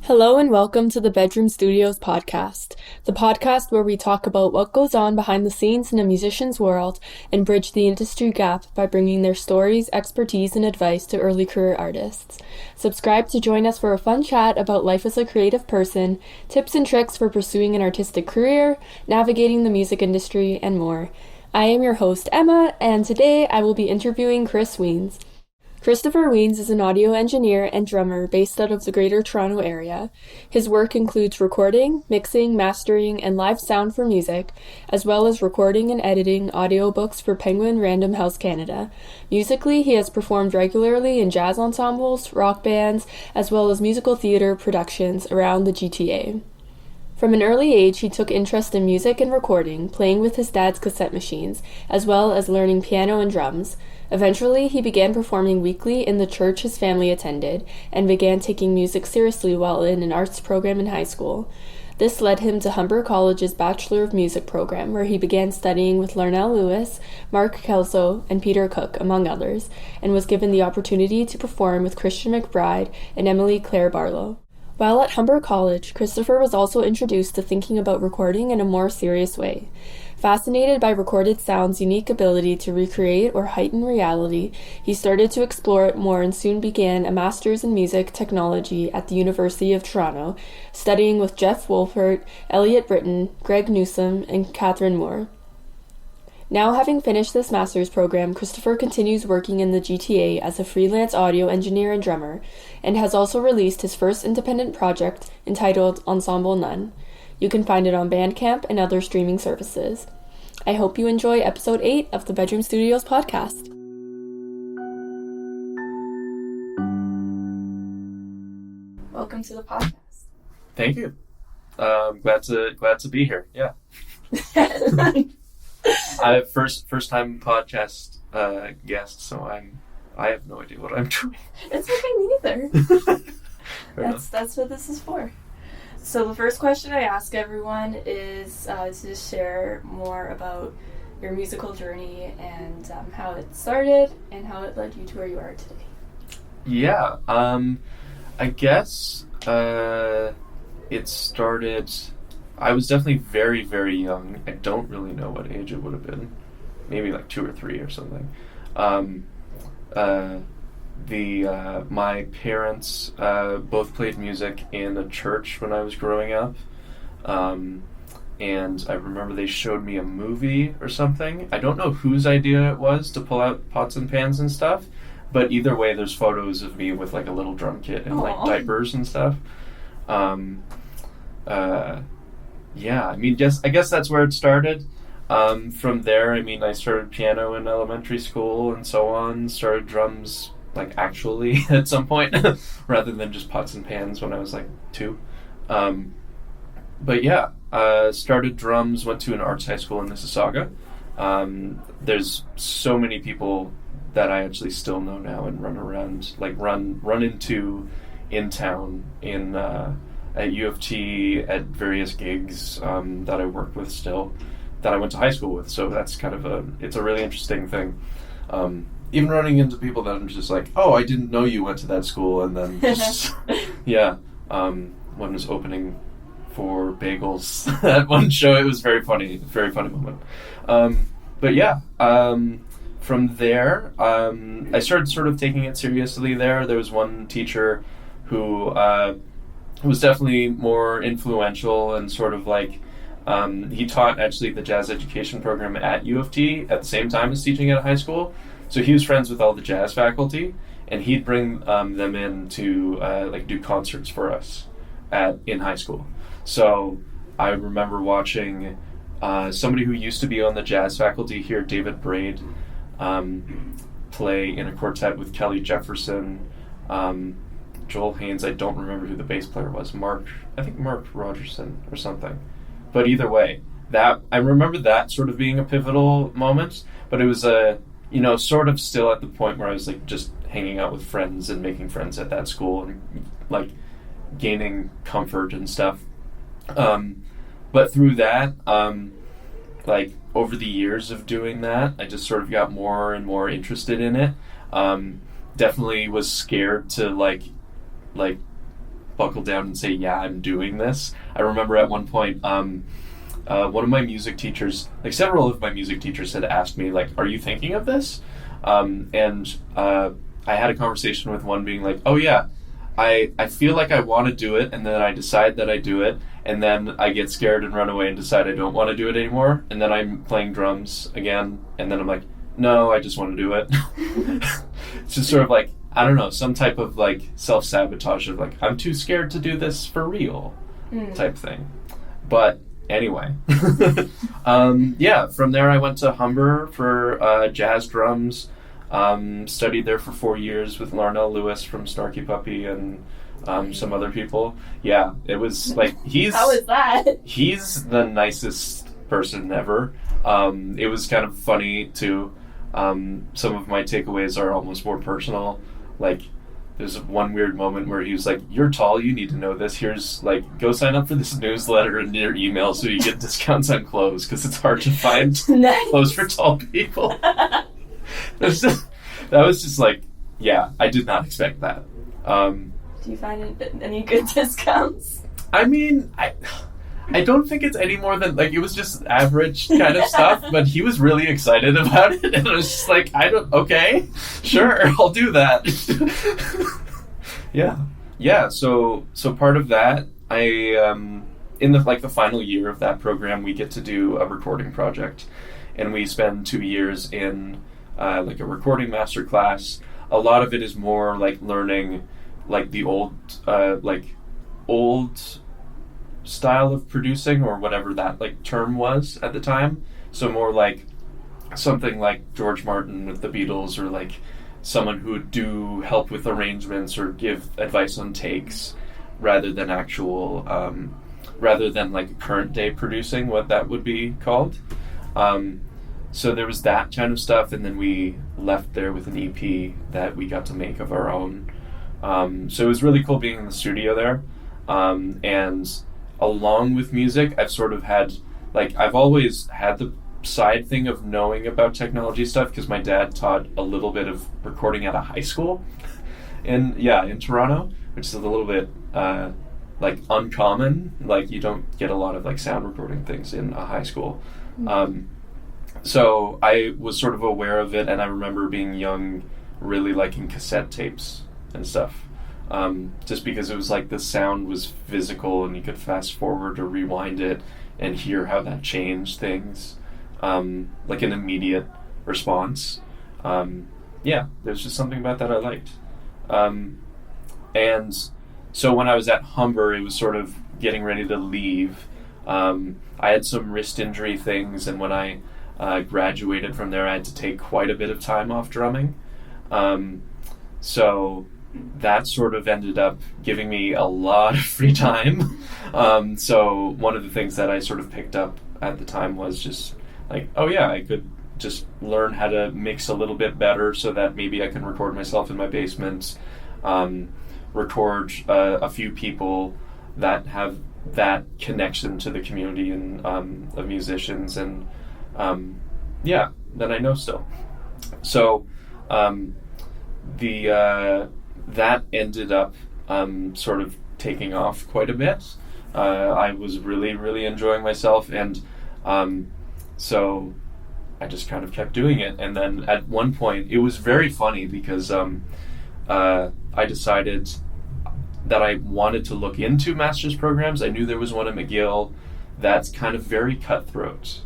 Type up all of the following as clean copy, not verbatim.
Hello and welcome to the Bedroom Studios podcast, the podcast where we talk about what goes on behind the scenes in a musician's world and bridge the industry gap by bringing their stories, expertise, and advice to early career artists. Subscribe to join us for a fun chat about life as a creative person, tips and tricks for pursuing an artistic career, navigating the music industry, and more. I am your host, Emma, and today I will be interviewing Chris Wiens. Christopher Wiens is an audio engineer and drummer based out of the Greater Toronto Area. His work includes recording, mixing, mastering, and live sound for music, as well as recording and editing audiobooks for Penguin Random House Canada. Musically, he has performed regularly in jazz ensembles, rock bands, as well as musical theatre productions around the GTA. From an early age, he took interest in music and recording, playing with his dad's cassette machines, as well as learning piano and drums. Eventually, he began performing weekly in the church his family attended, and began taking music seriously while in an arts program in high school. This led him to Humber College's Bachelor of Music program, where he began studying with Larnell Lewis, Mark Kelso, and Peter Cook, among others, and was given the opportunity to perform with Christian McBride and Emilie Claire-Barlow. While at Humber College, Christopher was also introduced to thinking about recording in a more serious way. Fascinated by recorded sound's unique ability to recreate or heighten reality, he started to explore it more and soon began a master's in music technology at the University of Toronto, studying with Jeff Wolpert, Elliot Britton, Greg Newsom, and Catherine Moore. Now having finished this master's program, Christopher continues working in the GTA as a freelance audio engineer and drummer, and has also released his first independent project entitled Ensemble None. You can find it on Bandcamp and other streaming services. I hope you enjoy episode 8 of the Bedroom Studios podcast. Welcome to the podcast. Thank you. Glad to be here. Yeah. I have first time podcast guest, so I have no idea what I'm doing. It's okay, me neither. That's what this is for. So the first question I ask everyone is to share more about your musical journey and how it started and how it led you to where you are today. Yeah, I guess it started. I was definitely very, very young. I don't really know what age it would have been. Maybe like 2 or 3 or something. My parents both played music in a church when I was growing up. And I remember they showed me a movie or something. I don't know whose idea it was to pull out pots and pans and stuff. But either way, there's photos of me with like a little drum kit and like diapers and stuff. Yeah, I mean, I guess that's where it started. From there, I mean, I started piano in elementary school and so on. Started drums, like, actually at some point, rather than just pots and pans when I was, like, 2. But yeah, started drums, went to an arts high school in Mississauga. There's so many people that I actually still know now and run around, like, run into in town at U of T, at various gigs that I work with still, that I went to high school with. So that's kind of it's a really interesting thing. Even running into people that I'm just like, oh, I didn't know you went to that school, and then just, yeah. One was opening for bagels at one show. It was very funny moment. But yeah, from there, I started sort of taking it seriously there. There was one teacher who was definitely more influential and sort of like, he taught actually the jazz education program at U of T at the same time as teaching at a high school. So he was friends with all the jazz faculty, and he'd bring them in to like do concerts for us in high school. So I remember watching somebody who used to be on the jazz faculty here, David Braid, play in a quartet with Kelly Jefferson, Joel Haynes. I don't remember who the bass player was. I think Mark Rogerson or something. But either way, I remember that sort of being a pivotal moment. But it was sort of still at the point where I was like just hanging out with friends and making friends at that school and like gaining comfort and stuff. But through that, like over the years of doing that, I just sort of got more and more interested in it. Definitely was scared to like buckle down and say, yeah, I'm doing this. I remember at one point, one of my music teachers, like several of my music teachers had asked me, like, are you thinking of this? And I had a conversation with one being like, oh yeah, I feel like I want to do it, and then I decide that I do it, and then I get scared and run away and decide I don't want to do it anymore, and then I'm playing drums again, and then I'm like, no, I just want to do it. It's just sort of like, I don't know, some type of like self-sabotage of like, I'm too scared to do this for real type thing. But anyway, yeah, from there I went to Humber for jazz drums. Studied there for 4 years with Larnell Lewis from Snarky Puppy and some other people. Yeah, it was like How was that? He's the nicest person ever. It was kind of funny too. Some of my takeaways are almost more personal. Like, there's one weird moment where he was like, "You're tall, you need to know this. Here's like, go sign up for this newsletter in your email so you get discounts on clothes because it's hard to find clothes for tall people." That was just like, yeah, I did not expect that. Do you find any good discounts? I mean, I don't think it's any more than, like, it was just average kind of stuff, but he was really excited about it, and I was just like, okay, sure, I'll do that. Yeah, so part of that, in the final year of that program, we get to do a recording project, and we spend 2 years in like a recording master class. A lot of it is more like learning like the old style of producing, or whatever that like term was at the time. So more like something like George Martin with the Beatles, or like someone who would do help with arrangements or give advice on takes, rather than like current day producing, what that would be called. So there was that kind of stuff, and then we left there with an EP that we got to make of our own. So it was really cool being in the studio there. And along with music, I've sort of had, like, I've always had the side thing of knowing about technology stuff, because my dad taught a little bit of recording at a high school in Toronto, which is a little bit like uncommon. Like, you don't get a lot of like sound recording things in a high school. So I was sort of aware of it, and I remember being young, really liking cassette tapes and stuff. Just because it was like the sound was physical, and you could fast forward or rewind it and hear how that changed things. Like an immediate response. There's just something about that I liked. And so when I was at Humber, it was sort of getting ready to leave. I had some wrist injury things, and when I graduated from there, I had to take quite a bit of time off drumming. So that sort of ended up giving me a lot of free time. So one of the things that I sort of picked up at the time was just like, oh yeah, I could just learn how to mix a little bit better so that maybe I can record myself in my basement, record a few people that have that connection to the community and of musicians, and that I know still. So that ended up sort of taking off quite a bit. I was really, really enjoying myself, and so I just kind of kept doing it. And then at one point, it was very funny because I decided that I wanted to look into master's programs. I knew there was one at McGill that's kind of very cutthroat.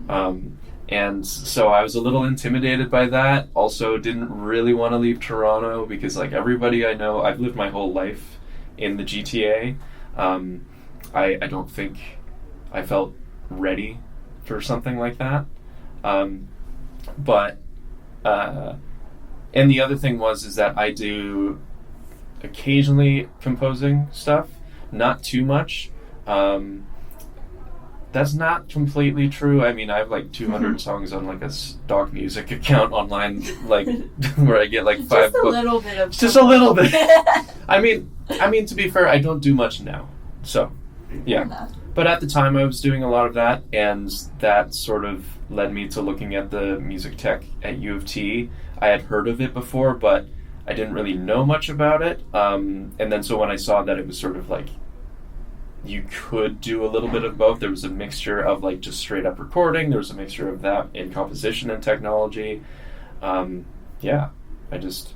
And so I was a little intimidated by that. Also didn't really want to leave Toronto because, like, everybody I know, I've lived my whole life in the GTA. I don't think I felt ready for something like that. And the other thing is that I do occasionally composing stuff, not too much. That's not completely true. I mean, I have like 200 songs on like a stock music account online, like where I get like 5 just books. Little bit of just a little bit. I mean, to be fair, I don't do much now. So, yeah. But at the time, I was doing a lot of that, and that sort of led me to looking at the music tech at U of T. I had heard of it before, but I didn't really know much about it. And then so when I saw that it was sort of like you could do a little bit of both, there was a mixture of like just straight up recording, there was a mixture of that in composition and technology. I just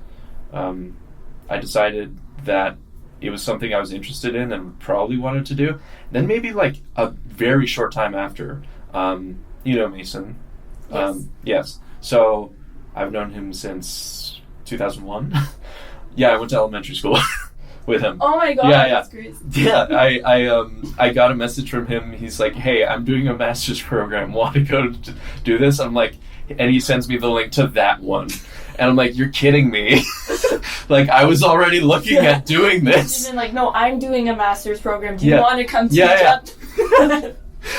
I decided that it was something I was interested in and probably wanted to do. Then maybe like a very short time after, Mason. Yes. Yes. So I've known him since 2001. Yeah, I went to elementary school with him. Oh my god, that's crazy. Yeah, I got a message from him. He's like, "Hey, I'm doing a master's program. Want to go to do this?" I'm like, and he sends me the link to that one. And I'm like, "You're kidding me." Like, I was already looking at doing this. He's been like, "No, I'm doing a master's program. Do you want to come teach up?"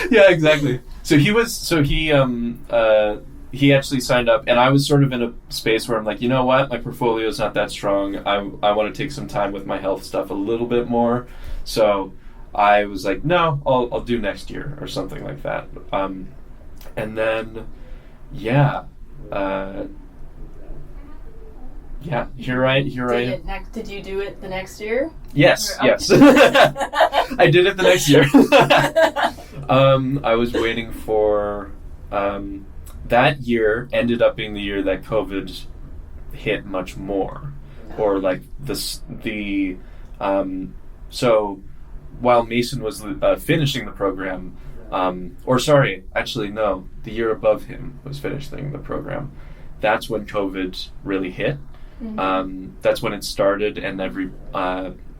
Yeah, exactly. So he actually signed up, and I was sort of in a space where I'm like, you know what, my portfolio is not that strong. I want to take some time with my health stuff a little bit more. So I was like, no, I'll do next year or something like that. And then, here I am. Did you do it the next year? Yes. I did it the next year. I was waiting for that year ended up being the year that COVID hit much more, or like so while Mason was finishing the program, the year above him was finishing the program. That's when COVID really hit. Mm-hmm. That's when it started, and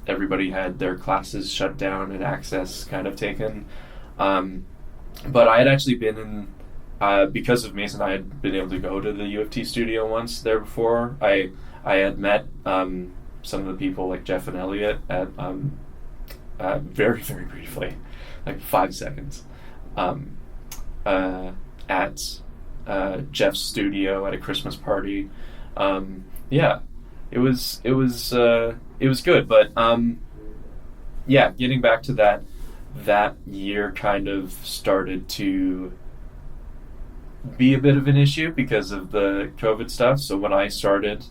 everybody had their classes shut down and access kind of taken. But I had actually been in. Because of Mason, I had been able to go to the U of T studio once there before. I had met some of the people like Jeff and Elliot at very, very briefly, like 5 seconds, at Jeff's studio at a Christmas party. It was good, but getting back to that year kind of started to be a bit of an issue because of the COVID stuff. So when I started,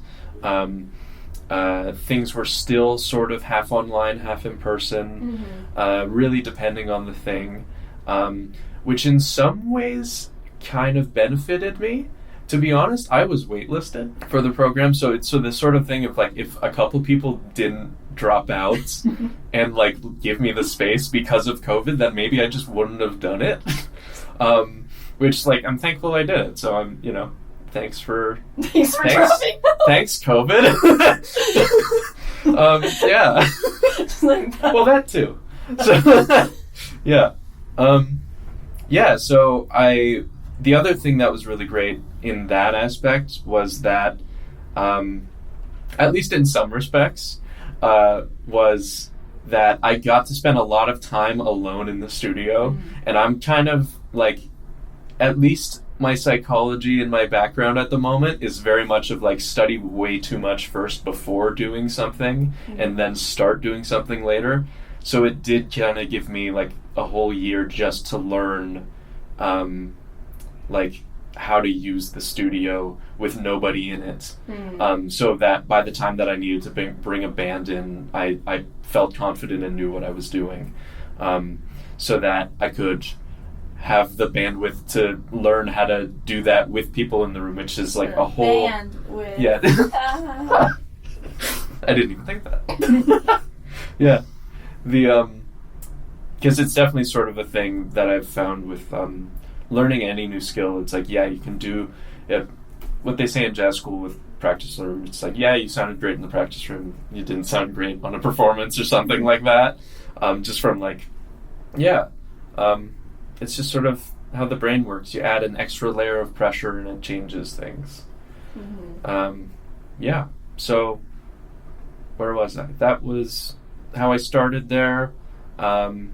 things were still sort of half online, half in person, really depending on the thing, which in some ways kind of benefited me. To be honest, I was waitlisted for the program, so this sort of thing of like, if a couple people didn't drop out and like give me the space because of COVID, then maybe I just wouldn't have done it. Which, like, I'm thankful I did it. So I'm, thanks COVID. Well, that too. So, the other thing that was really great in that aspect was that, at least in some respects, was that I got to spend a lot of time alone in the studio, and I'm kind of like, at least my psychology and my background at the moment is very much of like study way too much first before doing something and then start doing something later. So it did kind of give me like a whole year just to learn like how to use the studio with nobody in it. So that by the time that I needed to bring a band in, I felt confident and knew what I was doing, so that I could have the bandwidth to learn how to do that with people in the room, which is like a whole bandwidth. Yeah. I didn't even think that. Yeah. Because it's definitely sort of a thing that I've found with learning any new skill. It's like, you can do what they say in jazz school with practice room. It's like, you sounded great in the practice room. You didn't sound great on a performance or something like that. Just from like, it's just sort of how the brain works. You add an extra layer of pressure and it changes things. So where was I? That was how I started there. Then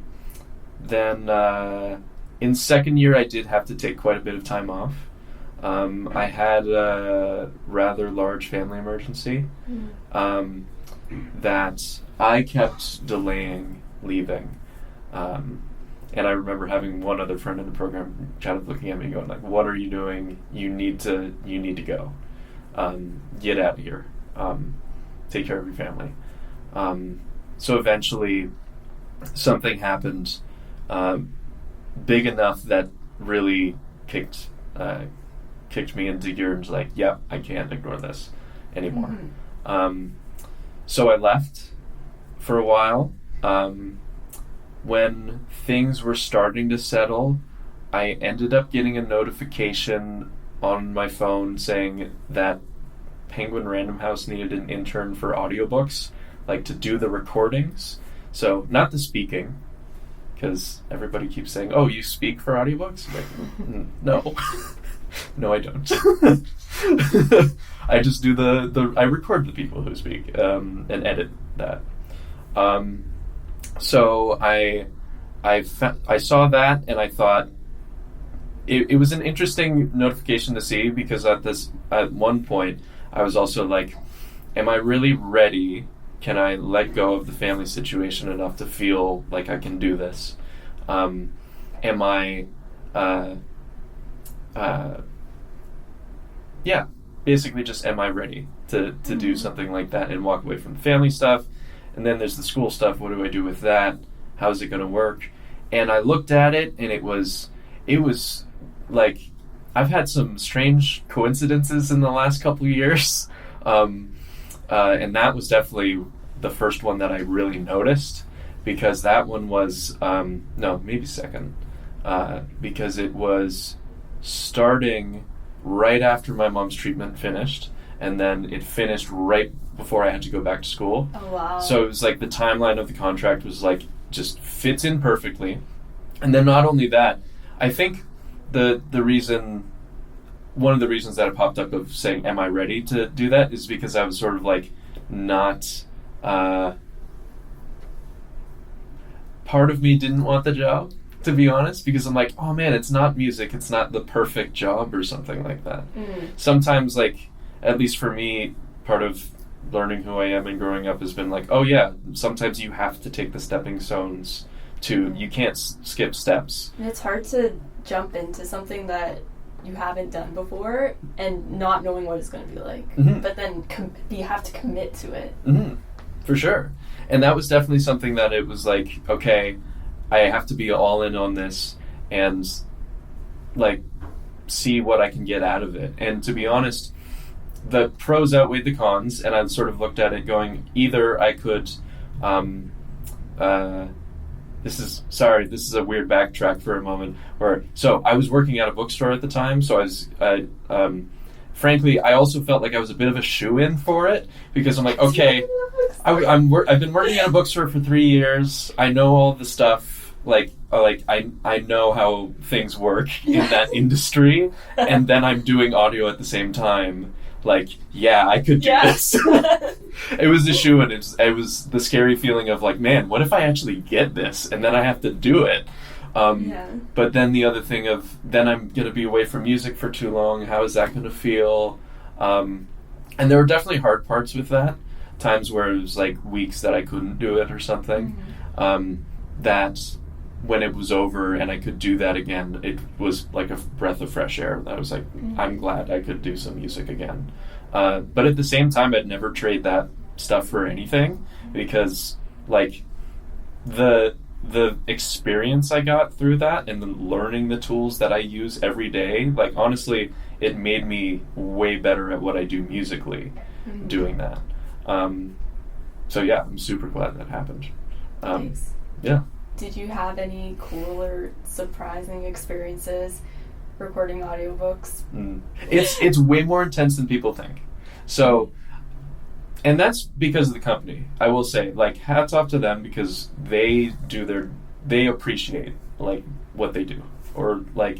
in second year, I did have to take quite a bit of time off. I had a rather large family emergency that I kept delaying leaving. And I remember having one other friend in the program kind of looking at me going like, what are you doing? You need to go. Get out of here. take care of your family. So eventually something happened big enough that really kicked me into gear and was like, yep, I can't ignore this anymore. So I left for a while. When things were starting to settle, I ended up getting a notification on my phone saying that Penguin Random House needed an intern for audiobooks, like to do the recordings. So not the speaking, because everybody keeps saying, oh, you speak for audiobooks? Like, no. No, I don't. I just do I record the people who speak and edit that. So I saw that and I thought it was an interesting notification to see, because at one point I was also like, am I really ready? Can I let go of the family situation enough to feel like I can do this? Am I basically just, am I ready to do something like that and walk away from the family stuff? And then there's the school stuff. What do I do with that? How's it going to work? And I looked at it, and it was like, I've had some strange coincidences in the last couple of years. And that was definitely the first one that I really noticed, because that one was, maybe second, because it was starting right after my mom's treatment finished, and then it finished right before I had to go back to school. Oh, wow. So it was like the timeline of the contract was like, just fits in perfectly. And then not only that, I think one of the reasons that it popped up of saying, am I ready to do that, is because I was sort of like not, part of me didn't want the job, to be honest, because I'm like, oh man, it's not music, it's not the perfect job or something like that. Sometimes, like, at least for me, part of learning who I am and growing up has been like, oh yeah, sometimes you have to take the stepping stones to, you can't skip steps. And it's hard to jump into something that you haven't done before and not knowing what it's going to be like. But then you have to commit to it. For sure. And that was definitely something that it was like, okay, I have to be all in on this and like see what I can get out of it. And to be honest, the pros outweighed the cons, and I sort of looked at it going, either I could this is a weird backtrack for a moment, so I was working at a bookstore at the time, so I was frankly, I also felt like I was a bit of a shoo-in for it, because I'm like, okay, I've been working at a bookstore for 3 years. I know all the stuff. I know how things work in that industry, and then I'm doing audio at the same time. Like, yeah, I could do this. It was a shoo-in. It was the scary feeling of like, man, what if I actually get this and then I have to do it? But then the other thing of, then I'm going to be away from music for too long. How is that going to feel? And there were definitely hard parts with that. Times where it was like weeks that I couldn't do it or something. That when it was over and I could do that again, it was like a breath of fresh air. I was like, I'm glad I could do some music again. But at the same time, I'd never trade that stuff for anything, because like the experience I got through that and then learning the tools that I use every day, like honestly, it made me way better at what I do musically doing that. So yeah, I'm super glad that happened. Thanks. Yeah. Did you have any cool or surprising experiences recording audiobooks? It's way more intense than people think. So, and that's because of the company. I will say, like, hats off to them, because they appreciate like what they do. Or like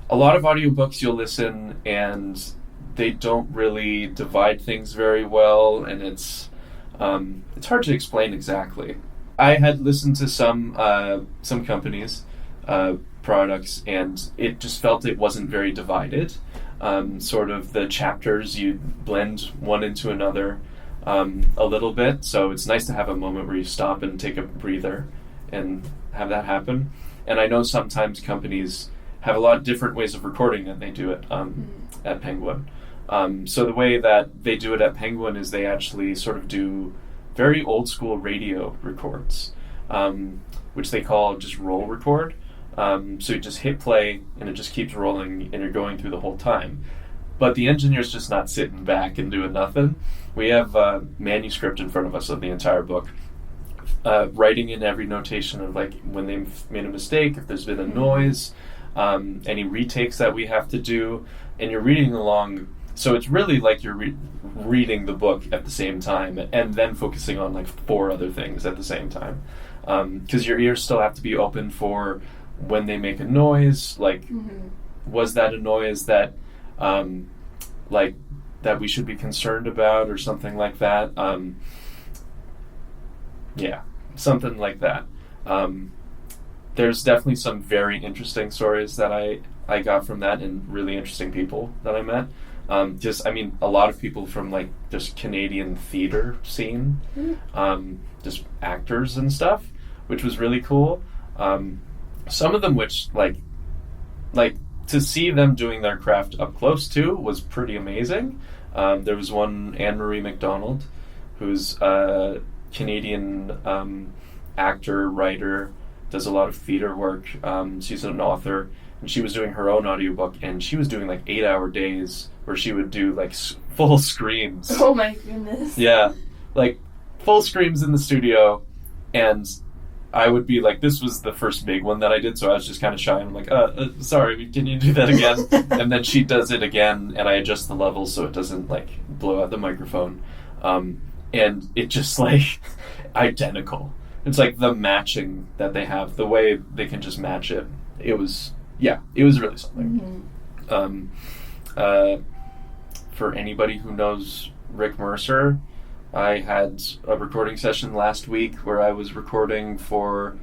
a lot of audiobooks you'll listen and they don't really divide things very well, and it's hard to explain exactly. I had listened to some companies' products, and it just felt it wasn't very divided. Sort of the chapters, you blend one into another a little bit. So it's nice to have a moment where you stop and take a breather and have that happen. And I know sometimes companies have a lot of different ways of recording than they do it at Penguin. So the way that they do it at Penguin is they actually sort of do very old school radio records, which they call just roll record. So you just hit play and it just keeps rolling and you're going through the whole time. But the engineer's just not sitting back and doing nothing. We have a manuscript in front of us of the entire book, writing in every notation of like when they've made a mistake, if there's been a noise, any retakes that we have to do, and you're reading along. So it's really like you're reading the book at the same time and then focusing on like 4 other things at the same time. Because your ears still have to be open for when they make a noise, like was that a noise that like that we should be concerned about or something like that. Yeah, something like that. There's definitely some very interesting stories that I got from that and really interesting people that I met. A lot of people from like just Canadian theater scene, just actors and stuff, which was really cool. Some of them which like to see them doing their craft up close too was pretty amazing. There was one, Anne-Marie MacDonald, who's a Canadian actor, writer, does a lot of theater work. She's an author, and she was doing her own audiobook, and she was doing like 8-hour days where she would do like full screams. Oh my goodness. Yeah, like full screams in the studio, and I would be like, this was the first big one that I did, so I was just kind of shy. I'm like, sorry, can you do that again? And then she does it again, and I adjust the level so it doesn't like blow out the microphone. And it just like identical. It's like the matching that they have, the way they can just match it. It was really something. For anybody who knows Rick Mercer, I had a recording session last week where I was recording for,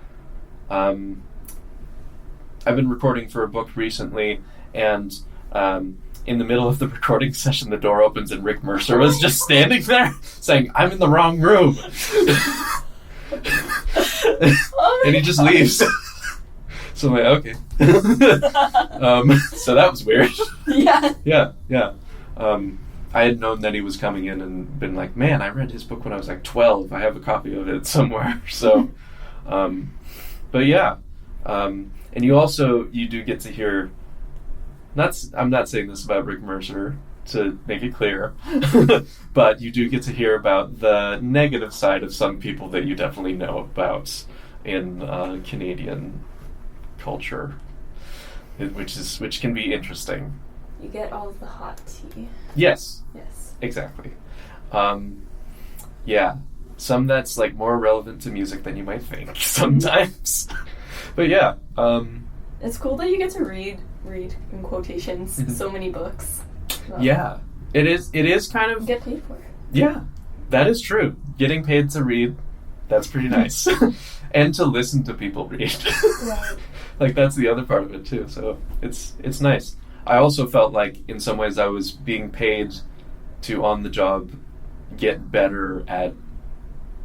I've been recording for a book recently, and in the middle of the recording session, the door opens and Rick Mercer was just standing there saying, "I'm in the wrong room." And he just leaves. So I'm like, okay. So that was weird. Yeah. Yeah. I had known that he was coming in and been like, man, I read his book when I was like 12. I have a copy of it somewhere. So, but yeah. And you do get to hear, I'm not saying this about Rick Mercer to make it clear, but you do get to hear about the negative side of some people that you definitely know about in Canadian culture, which can be interesting. You get all of the hot tea. Yes. Exactly. Yeah. Some that's like more relevant to music than you might think sometimes. But yeah. It's cool that you get to read in quotations so many books. Yeah. It is kind of get paid for it. Yeah. That is true. Getting paid to read, that's pretty nice. And to listen to people read. Right. Like that's the other part of it too. So it's nice. I also felt like in some ways I was being paid to on the job get better at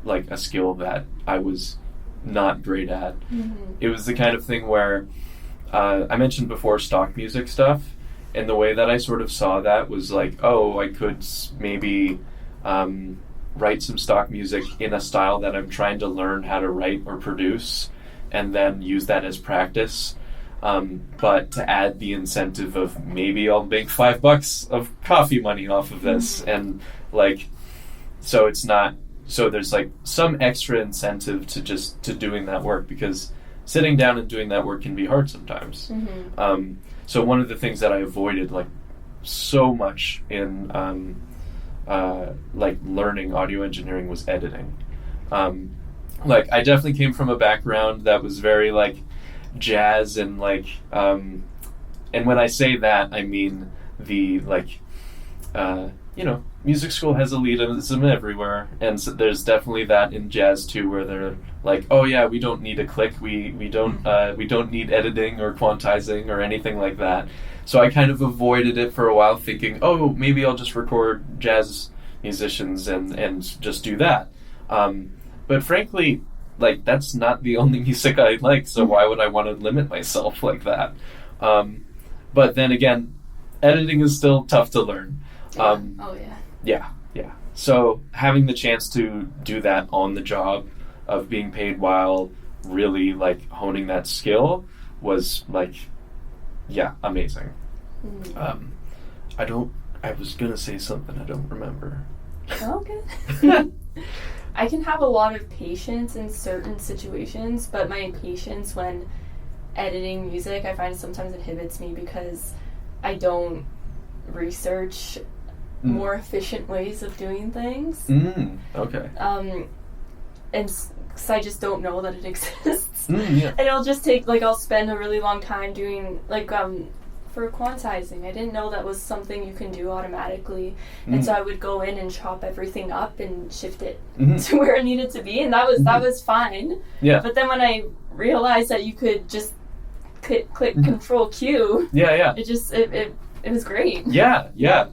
like a skill that I was not great at. It was the kind of thing where I mentioned before stock music stuff, and the way that I sort of saw that was like, oh, I could maybe write some stock music in a style that I'm trying to learn how to write or produce, and then use that as practice. But to add the incentive of maybe I'll make $5 of coffee money off of this, and like, so it's not, so there's like some extra incentive to doing that work, because sitting down and doing that work can be hard sometimes. So one of the things that I avoided like so much in like learning audio engineering was editing. Like I definitely came from a background that was very like jazz and like and when I say that I mean the like music school has elitism everywhere, and so there's definitely that in jazz too, where they're like, oh yeah, we don't need a click, we don't need editing or quantizing or anything like that. So I kind of avoided it for a while, thinking, oh, maybe I'll just record jazz musicians and just do that. But frankly, like that's not the only music I like, so why would I want to limit myself like that? But then again, editing is still tough to learn. Oh, yeah. Yeah. So having the chance to do that on the job of being paid while really like honing that skill was like, yeah, amazing. I was going to say something I don't remember. Okay. I can have a lot of patience in certain situations, but my impatience when editing music, I find sometimes inhibits me because I don't research more efficient ways of doing things. Okay. And because I just don't know that it exists. Yeah. And it'll just take, like, I'll spend a really long time doing, like, for quantizing. I didn't know that was something you can do automatically. And so I would go in and chop everything up and shift it to where it needed to be. And that was fine. Yeah. But then when I realized that you could just click Control Q, it was great. Yeah.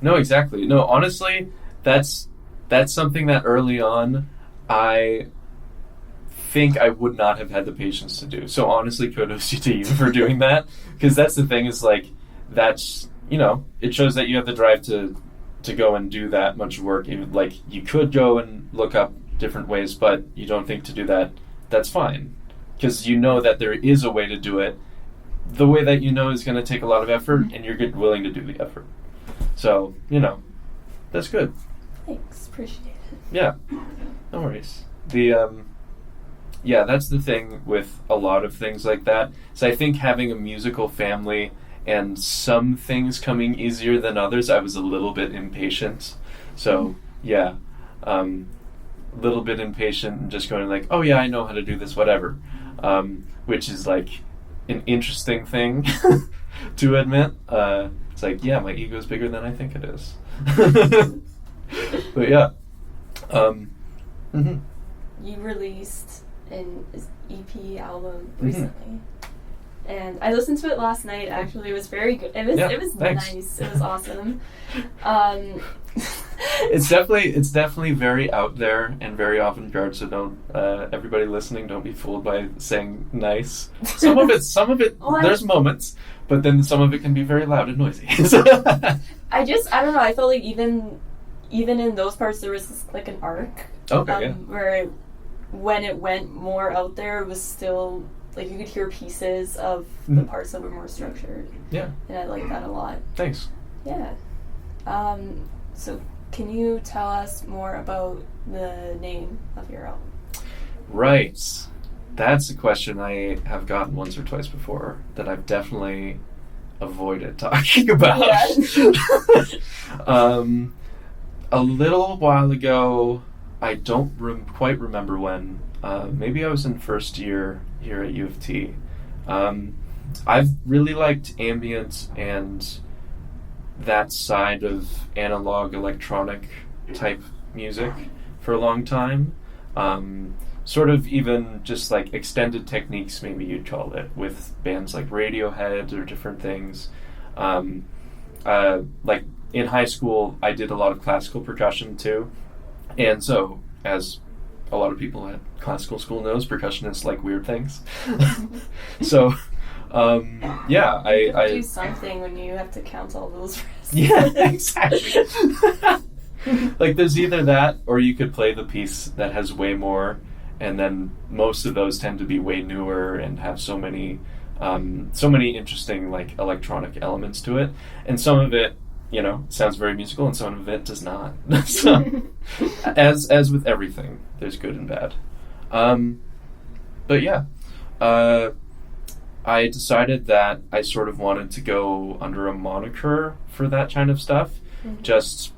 No, exactly. No, honestly, that's something that early on I think I would not have had the patience to do. So honestly, kudos to you for doing that, because that's the thing is like that's it shows that you have the drive to go and do that much work. Even like you could go and look up different ways, but you don't think to do that. That's fine, because you know that there is a way to do it. The way that is going to take a lot of effort, and you're willing to do the effort. So that's good. Thanks, appreciate it. Yeah, no worries. That's the thing with a lot of things like that. So I think having a musical family and some things coming easier than others, I was a little bit impatient. So a little bit impatient and just going like, oh yeah, I know how to do this, whatever. Which is like an interesting thing to admit. It's like, yeah, my ego is bigger than I think it is. But yeah. You released an EP album recently, and I listened to it last night. Actually, it was very good. It was nice. It was awesome. It's definitely very out there and very avant-garde. So don't everybody listening, don't be fooled by saying nice. Some of it. There's moments, but then some of it can be very loud and noisy. I don't know. I felt like even in those parts there was like an arc. Okay. Where when it went more out there, it was still like you could hear pieces of the parts that were more structured. Yeah. And I like that a lot. Thanks. Yeah. So can you tell us more about the name of your album? Right. That's a question I have gotten once or twice before that I've definitely avoided talking about. Yeah. A little while ago, I don't quite remember when. Maybe I was in first year here at U of T. I've really liked ambient and that side of analog electronic type music for a long time. Sort of even just like extended techniques, maybe you'd call it, with bands like Radiohead or different things. Like in high school, I did a lot of classical percussion too. And so, as a lot of people at classical school knows, percussionists like weird things. So, I do something when you have to count all those risks. Yeah, exactly. Like, there's either that, or you could play the piece that has way more, and then most of those tend to be way newer and have so many interesting like electronic elements to it, and some of it sounds very musical, and some of it does not. So, as with everything, there's good and bad. But yeah, I decided that I sort of wanted to go under a moniker for that kind of stuff. Just,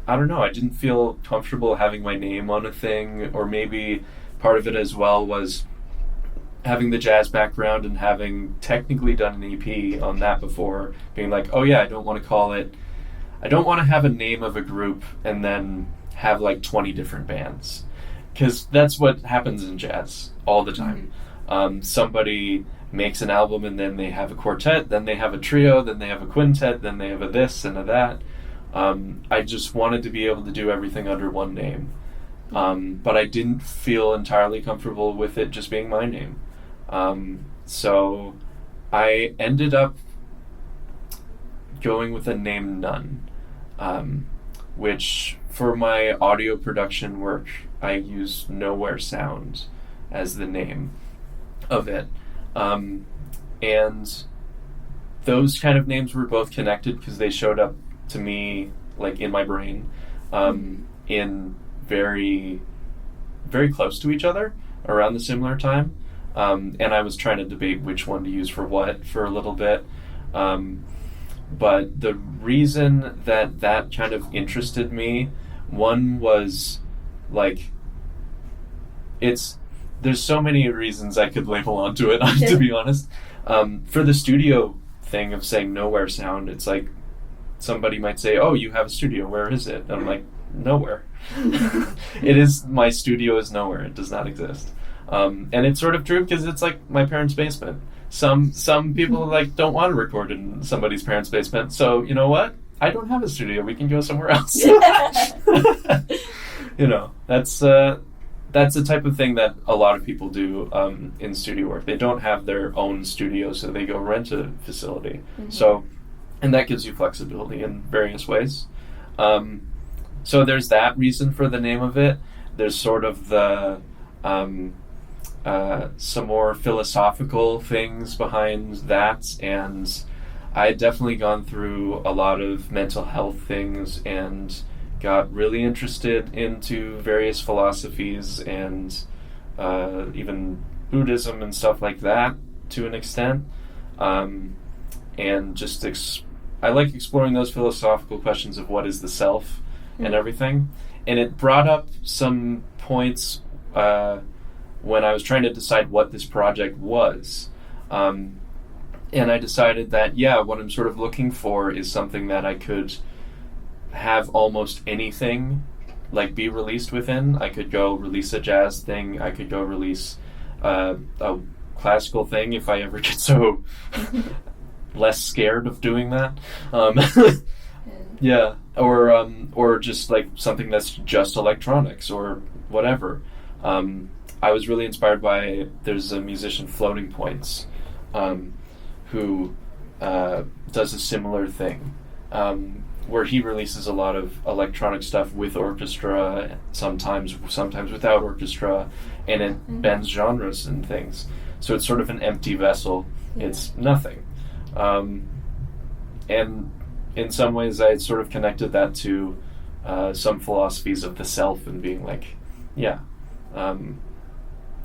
I don't know, I didn't feel comfortable having my name on a thing, or maybe part of it as well was having the jazz background and having technically done an EP on that before, being like, oh yeah, I don't want to have a name of a group and then have like 20 different bands. Because that's what happens in jazz all the time. Somebody makes an album and then they have a quartet, then they have a trio, then they have a quintet, then they have a this and a that. I just wanted to be able to do everything under one name. But I didn't feel entirely comfortable with it just being my name. So I ended up going with the name None. which for my audio production work, I use Nowhere Sound as the name of it. And those kind of names were both connected because they showed up to me like in my brain in very, very close to each other around the similar time. And I was trying to debate which one to use for what for a little bit. But the reason that kind of interested me, one was like, there's so many reasons I could label onto it, to be honest. For the studio thing of saying Nowhere Sound, it's like somebody might say, oh, you have a studio, where is it? And I'm like, nowhere. My studio is nowhere, it does not exist. And it's sort of true because it's like my parents' basement. Some people like don't want to record in somebody's parents' basement, so you know what? I don't have a studio, we can go somewhere else. That's the type of thing that a lot of people do in studio work. They don't have their own studio, so they go rent a facility. So, and that gives you flexibility in various ways. So there's that reason for the name of it. There's sort of the some more philosophical things behind that, and I had definitely gone through a lot of mental health things and got really interested into various philosophies and even Buddhism and stuff like that to an extent. And just I like exploring those philosophical questions of what is the self and everything. And it brought up some points when I was trying to decide what this project was. And I decided that, what I'm sort of looking for is something that I could have almost anything like be released within. I could go release a jazz thing, I could go release a classical thing if I ever get so less scared of doing that. Or just like something that's just electronics or whatever. I was really inspired by, there's a musician, Floating Points, who does a similar thing, where he releases a lot of electronic stuff with orchestra, sometimes without orchestra, and it bends genres and things. So it's sort of an empty vessel. Yeah. It's nothing. And in some ways I sort of connected that to some philosophies of the self and being like,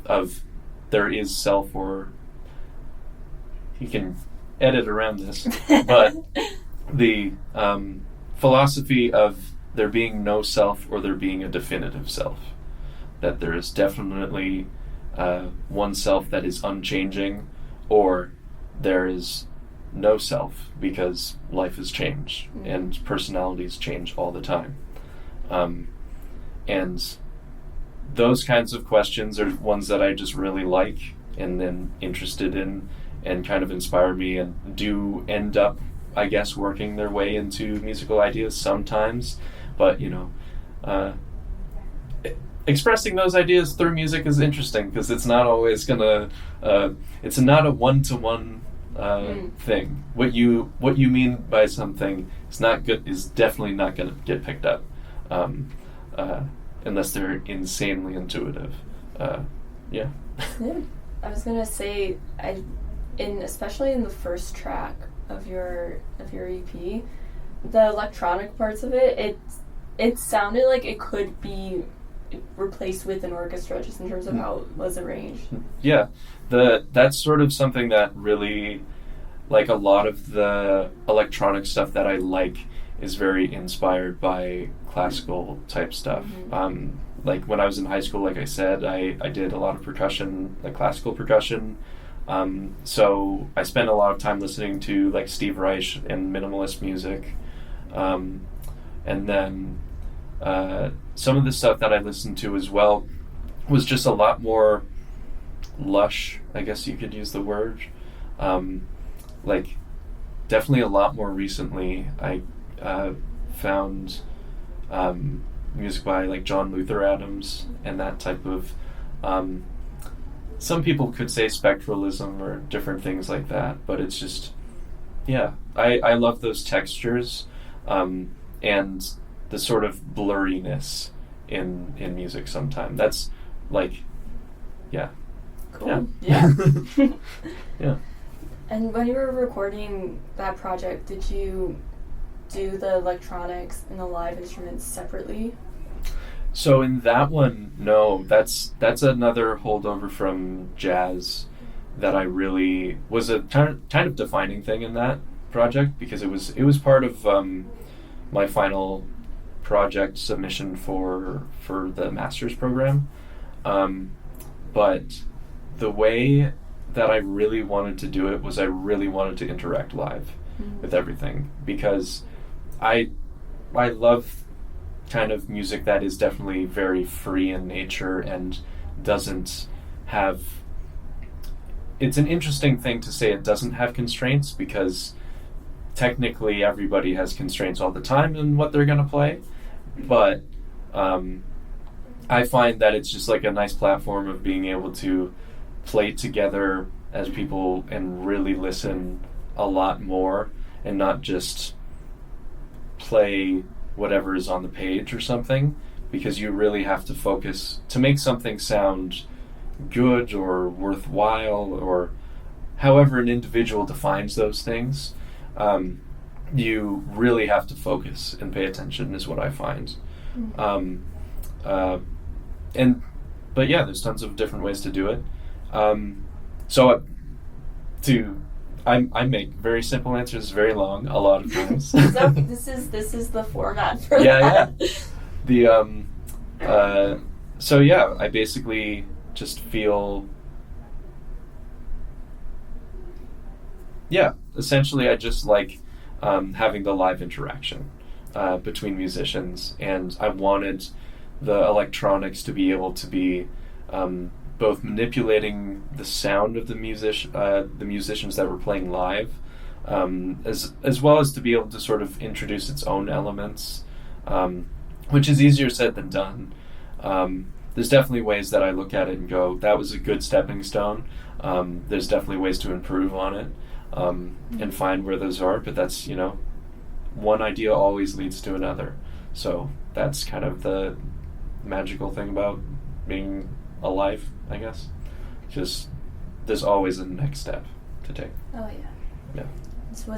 of there is self, or you can edit around this, but the philosophy of there being no self or there being a definitive self. That there is definitely one self that is unchanging, or there is no self because life has changed and personalities change all the time. And those kinds of questions are ones that I just really like and then interested in and kind of inspire me and do end up, I guess, working their way into musical ideas sometimes. But, expressing those ideas through music is interesting because it's not always gonna, it's not a one-to-one thing. What you mean by something is definitely not gonna get picked up. Unless they're insanely intuitive. Yeah. I was gonna say, especially in the first track of your EP, the electronic parts of it sounded like it could be replaced with an orchestra, just in terms of how it was arranged. Yeah, that's sort of something that really, like a lot of the electronic stuff that I like is very inspired by classical type stuff. Like when I was in high school, like I said, I did a lot of percussion, like classical percussion. So I spent a lot of time listening to like Steve Reich and minimalist music. And then some of the stuff that I listened to as well was just a lot more lush, I guess you could use the word. Like definitely a lot more recently, I found music by like John Luther Adams and that type of some people could say spectralism or different things like that, but it's just I love those textures. and the sort of blurriness in music sometimes. That's like, yeah. Cool. Yeah. Yeah. And when you were recording that project, did you do the electronics and the live instruments separately? So in that one, no, that's another holdover from jazz that I really was a kind of defining thing in that project, because it was part of my final project submission for the master's program. But the way that I really wanted to do it was I really wanted to interact live with everything, because I love kind of music that is definitely very free in nature and doesn't have... It's an interesting thing to say it doesn't have constraints, because technically everybody has constraints all the time in what they're going to play. But I find that it's just like a nice platform of being able to play together as people and really listen a lot more, and not just play whatever is on the page or something, because you really have to focus to make something sound good or worthwhile, or however an individual defines those things. You really have to focus and pay attention, is what I find. But yeah, there's tons of different ways to do it. I make very simple answers very long a lot of times. So this is the format for yeah, that. Yeah. So yeah, I basically just feel... Yeah, essentially I just like having the live interaction between musicians, and I wanted the electronics to be able to be both manipulating the sound of the musicians that were playing live, as well as to be able to sort of introduce its own elements, which is easier said than done. There's definitely ways that I look at it and go, that was a good stepping stone. There's definitely ways to improve on it, and find where those are, but that's, one idea always leads to another. So that's kind of the magical thing about being alive, I guess. Just there's always a next step to take. Oh yeah. Yeah. So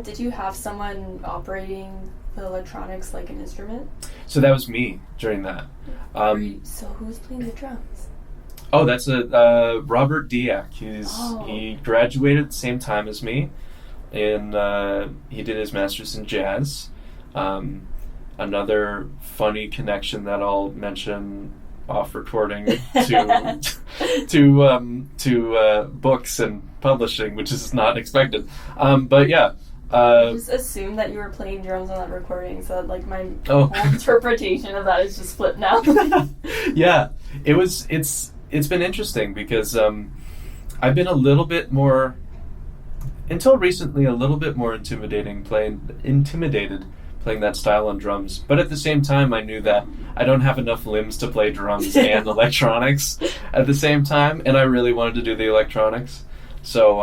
did you have someone operating the electronics like an instrument? So that was me during that. So who's playing the drums? Oh, that's Robert Diak. He graduated at the same time as me, and he did his master's in jazz. Another funny connection that I'll mention off recording to books and publishing, which is not expected. But yeah. I just assumed that you were playing drums on that recording, so that, my whole interpretation of that is just flipped now. Yeah, it's been interesting, because I've been a little bit more, until recently, a little bit more intimidated playing that style on drums. But at the same time, I knew that I don't have enough limbs to play drums and electronics at the same time, and I really wanted to do the electronics. So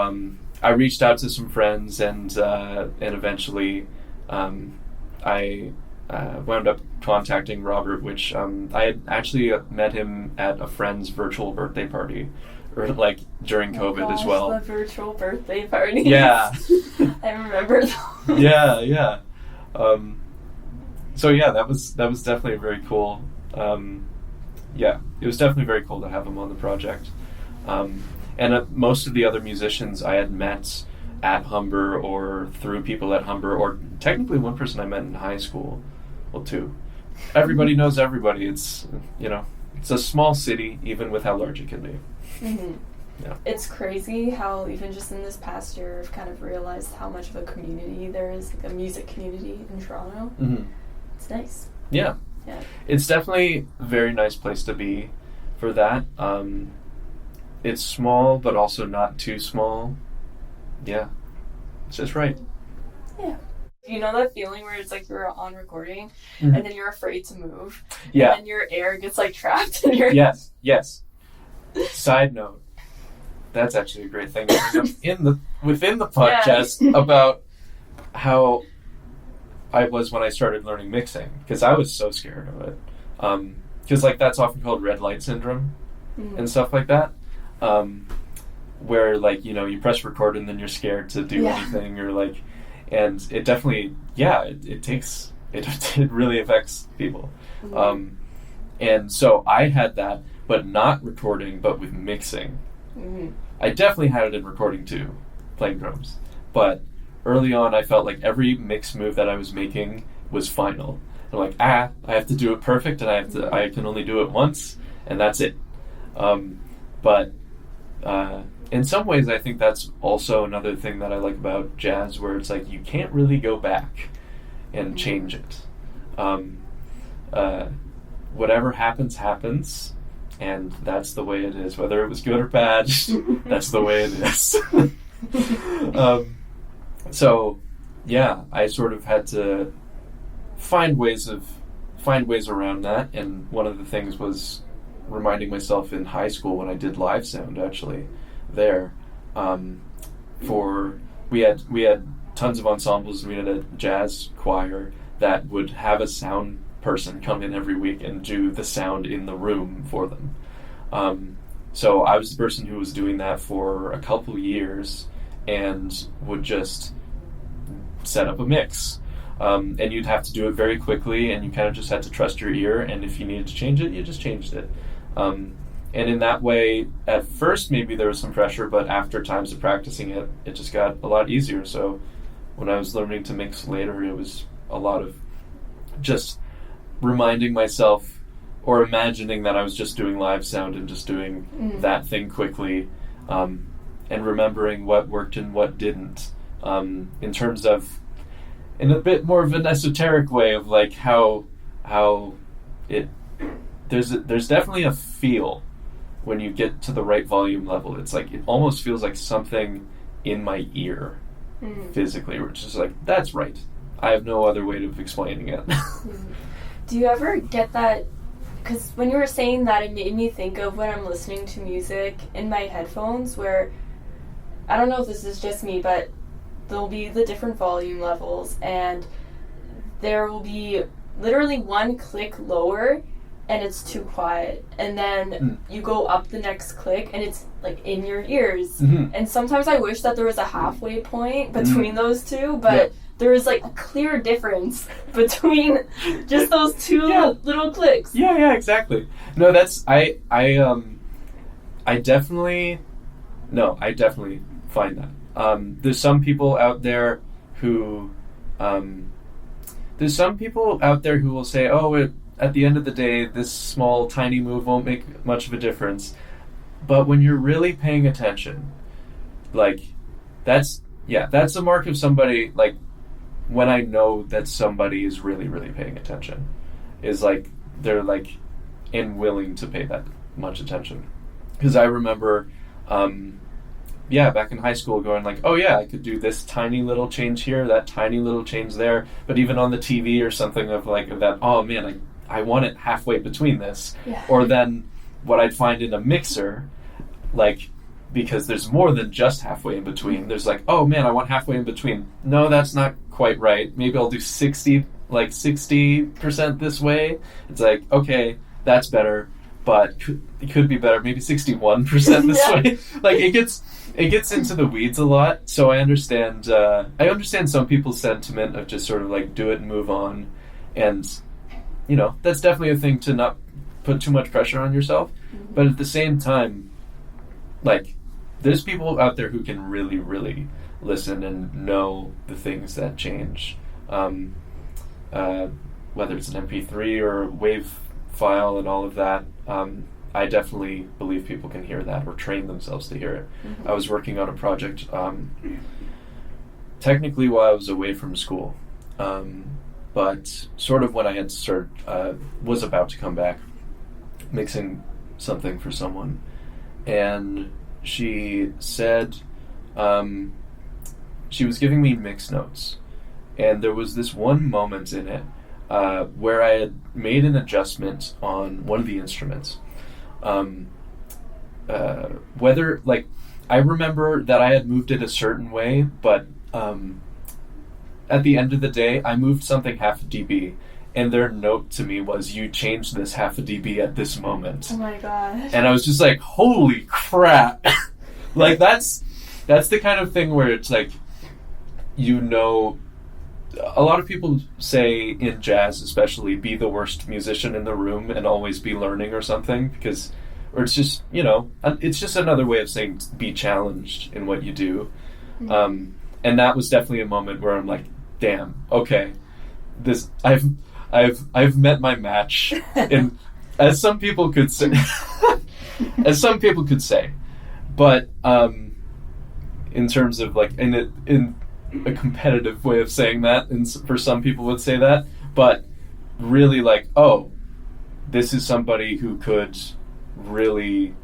I reached out to some friends, and eventually I wound up contacting Robert, which I had actually met him at a friend's virtual birthday party, or during COVID as well. The virtual birthday party. Yeah. I remember those. Yeah. So yeah, that was definitely very cool. Yeah, it was definitely very cool to have him on the project. And most of the other musicians I had met at Humber, or through people at Humber, or technically one person I met in high school. Well, two. Everybody knows everybody. It's it's a small city, even with how large it can be. Mm-hmm. Yeah. It's crazy how even just in this past year I've kind of realized how much of a community there is, a music community in Toronto. Mm-hmm. It's nice. Yeah. It's definitely a very nice place to be for that. It's small, but also not too small. Yeah. It's just right. Yeah. You know that feeling where it's like you're on recording, mm-hmm. and then you're afraid to move. Yeah. And then your air gets trapped in your... Yes. Side note. That's actually a great thing to bring up within the podcast about how I was when I started learning mixing, because I was so scared of it. Because like that's often called red light syndrome and stuff like that, where like, you know, you press record and then you're scared to do anything, or like, and it definitely, it really affects people. And so I had that, but not recording, but with mixing. I definitely had it in recording too, playing drums. But early on, I felt like every mix move that I was making was final. I'm like, I have to do it perfect, and I can only do it once, and that's it. But in some ways, I think that's also another thing that I like about jazz, where it's like you can't really go back and change it. Whatever happens, and that's the way it is. Whether it was good or bad, that's the way it is. So, yeah, I sort of had to find ways around that, and one of the things was reminding myself in high school when I did live sound, actually, there. We had tons of ensembles, and we had a jazz choir that would have a sound person come in every week and do the sound in the room for them. So I was the person who was doing that for a couple years, and would just set up a mix. And you'd have to do it very quickly, and you kind of just had to trust your ear, and if you needed to change it, you just changed it. And in that way, at first maybe there was some pressure, but after times of practicing it, it just got a lot easier. So when I was learning to mix later, it was a lot of just reminding myself or imagining that I was just doing live sound and just doing that thing quickly, and remembering what worked and what didn't, in terms of, in a bit more of an esoteric way of like how it, there's definitely a feel when you get to the right volume level. It's like, it almost feels like something in my ear physically, which is like, that's right. I have no other way of explaining it. Do you ever get that? Because when you were saying that, it made me think of when I'm listening to music in my headphones, where, I don't know if this is just me, but there'll be the different volume levels, and there will be literally one click lower, and it's too quiet. And then you go up the next click, and it's like in your ears. And sometimes I wish that there was a halfway point between those two, but there is like a clear difference between just those two little clicks. Yeah, exactly. No, that's I definitely find that. There's some people out there who will say, oh, at the end of the day, this small, tiny move won't make much of a difference. But when you're really paying attention, like, that's a mark of somebody, like, when I know that somebody is really, really paying attention, is like, they're like, and willing to pay that much attention. Because I remember, back in high school going like, oh yeah, I could do this tiny little change here, that tiny little change there, but even on the TV or something of like that, oh man, I want it halfway between this. Or then what I'd find in a mixer, like, because there's more than just halfway in between, there's like, oh man, I want halfway in between. No, that's not quite right. Maybe I'll do 60% this way. It's like, okay, that's better, but it could be better, maybe 61% this way. Like, it gets into the weeds a lot. So I understand some people's sentiment of just sort of like, do it and move on. And, you know, that's definitely a thing to not put too much pressure on yourself. But at the same time, like, there's people out there who can really, really listen and know the things that change. Whether it's an MP3 or a WAV file and all of that, I definitely believe people can hear that or train themselves to hear it. I was working on a project technically while I was away from school, but sort of when I had was about to come back, mixing something for someone, and she said she was giving me mix notes, and there was this one moment in it where I had made an adjustment on one of the instruments. Whether, like, I remember that I had moved it a certain way, but at the end of the day, I moved something half a dB, and their note to me was, you changed this half a dB at this moment. Oh my gosh. And I was just like, holy crap. Like, that's the kind of thing where it's like, you know, a lot of people say in jazz especially, be the worst musician in the room and always be learning or something, because, or it's just, you know, it's just another way of saying be challenged in what you do. Mm-hmm. And that was definitely a moment where I'm like, damn, okay, this, I've met my match, in, as some people could say, but in terms of like in a competitive way of saying that, and for some people would say that, but really like, oh, this is somebody who could really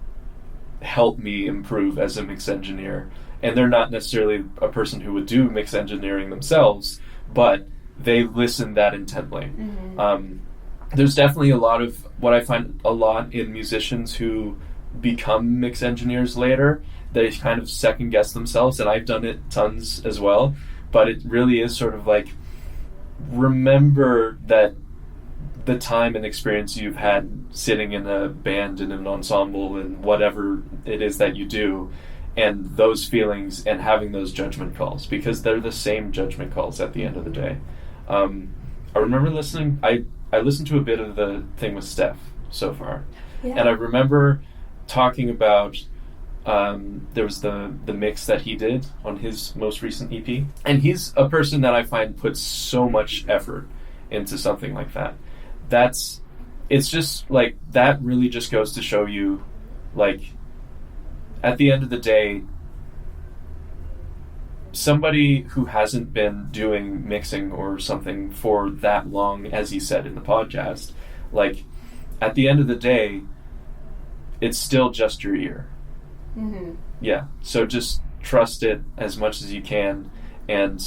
help me improve as a mix engineer. And they're not necessarily a person who would do mix engineering themselves, but they listen that intently. Mm-hmm. There's definitely a lot of, what I find a lot in musicians who become mix engineers later, they kind of second guess themselves, and I've done it tons as well, but it really is sort of like, remember that the time and experience you've had sitting in a band, in an ensemble, and whatever it is that you do, and those feelings and having those judgment calls, because they're the same judgment calls at the end of the day. I remember listening, I listened to a bit of the thing with Steph so far, and I remember talking about, there was the mix that he did on his most recent EP, and he's a person that I find puts so much effort into something like that. It's just like, that really just goes to show you, like, at the end of the day, somebody who hasn't been doing mixing or something for that long, as he said in the podcast, like, at the end of the day, it's still just your ear. Mm-hmm. Yeah, so just trust it as much as you can, and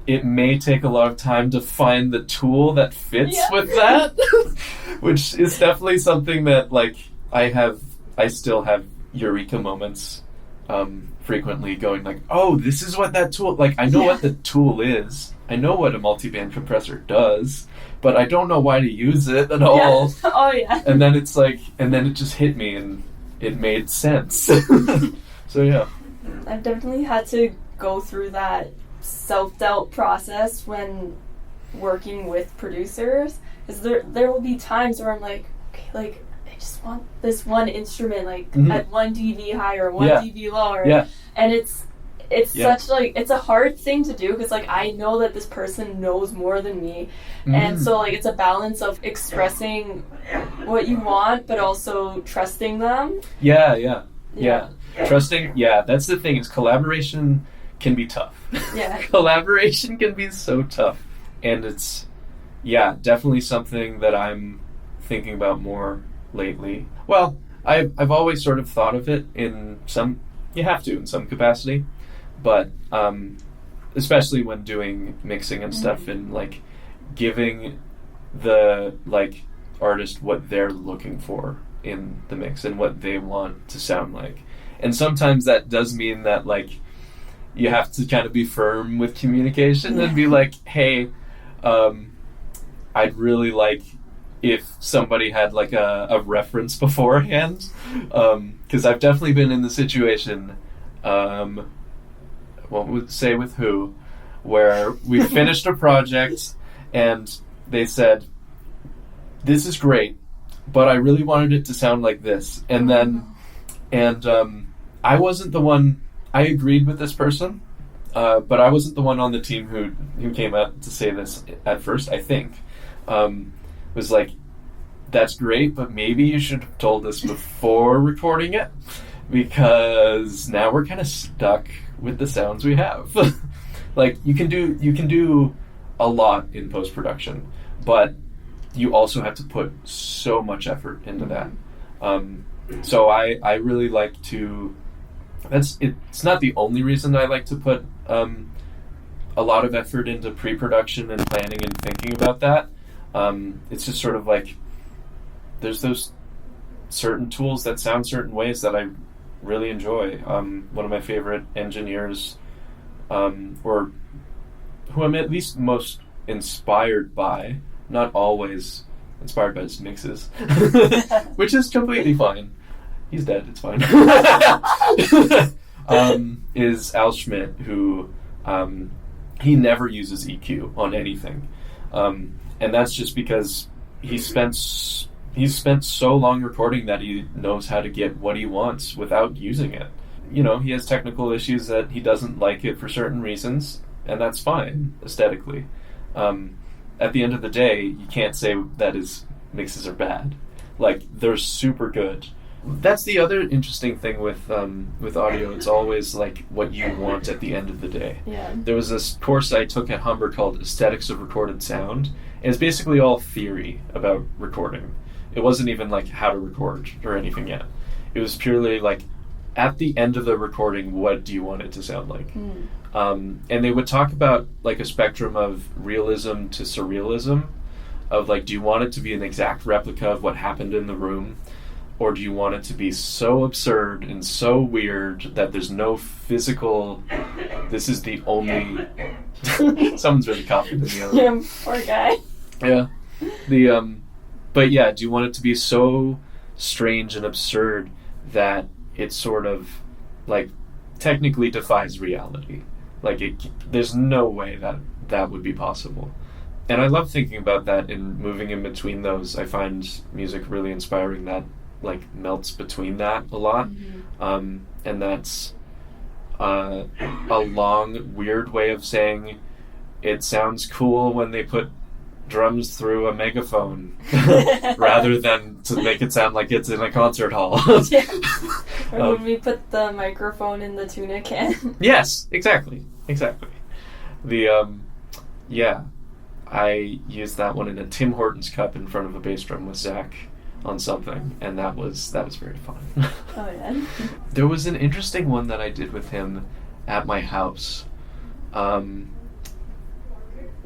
it may take a lot of time to find the tool that fits with that, which is definitely something that, like, I still have eureka moments frequently, going like, oh, this is what that tool, like, I know what the tool is, I know what a multiband compressor does, but I don't know why to use it at all. Oh yeah. And then it's like, and then it just hit me and it made sense. So yeah, I've definitely had to go through that self-doubt process when working with producers, because there will be times where I'm like, okay, like, I just want this one instrument, like, at 1 dB higher, 1 dB lower, and it's such, like, it's a hard thing to do, because, like, I know that this person knows more than me, and so, like, it's a balance of expressing what you want but also trusting them. Yeah. Trusting, that's the thing, is collaboration can be tough. Yeah. Collaboration can be so tough, and it's definitely something that I'm thinking about more lately. Well, I've always sort of thought of it in some, you have to in some capacity, but especially when doing mixing and stuff, and like giving the, like, artist what they're looking for in the mix and what they want to sound like. And sometimes that does mean that, like, you have to kind of be firm with communication and be like, hey, I'd really like if somebody had, like, a reference beforehand, because I've definitely been in the situation, won't say with who, where we finished a project and they said, this is great, but I really wanted it to sound like this. And then, I wasn't the one, I agreed with this person, but I wasn't the one on the team who came out to say this at first, I think. Was like, that's great, but maybe you should have told us before recording it, because now we're kind of stuck with the sounds we have. Like, you can do a lot in post-production, but you also have to put so much effort into that. So I really like to, it's not the only reason I like to put a lot of effort into pre-production and planning and thinking about that. It's just sort of like, there's those certain tools that sound certain ways that I really enjoy. One of my favorite engineers, or who I'm at least most inspired by, not always inspired by his mixes, which is completely fine. He's dead, it's fine. Is Al Schmidt, who he never uses EQ on anything. And that's just because he's spent so long recording that he knows how to get what he wants without using it. You know, he has technical issues that he doesn't like it for certain reasons, and that's fine, aesthetically. At the end of the day, you can't say that his mixes are bad. Like, they're super good. That's the other interesting thing with audio. It's always like what you want at the end of the day. Yeah. There was this course I took at Humber called Aesthetics of Recorded Sound, and it's basically all theory about recording. It wasn't even like how to record or anything yet. It was purely like, at the end of the recording, what do you want it to sound like? And they would talk about like a spectrum of realism to surrealism, of like, do you want it to be an exact replica of what happened in the room? Or do you want it to be so absurd and so weird that there's no physical, this is the only... Someone's really coughing in the other. Yeah, poor guy. Yeah. But yeah, do you want it to be so strange and absurd that it sort of, like, technically defies reality? Like, there's no way that would be possible. And I love thinking about that and moving in between those. I find music really inspiring that like melts between that a lot. And that's a long, weird way of saying it sounds cool when they put drums through a megaphone rather than to make it sound like it's in a concert hall. Yeah. Or when we put the microphone in the tuna can. Yes, exactly. Yeah, I used that one in a Tim Hortons cup in front of a bass drum with Zach on something, and that was very fun. Oh yeah. There was an interesting one that I did with him at my house,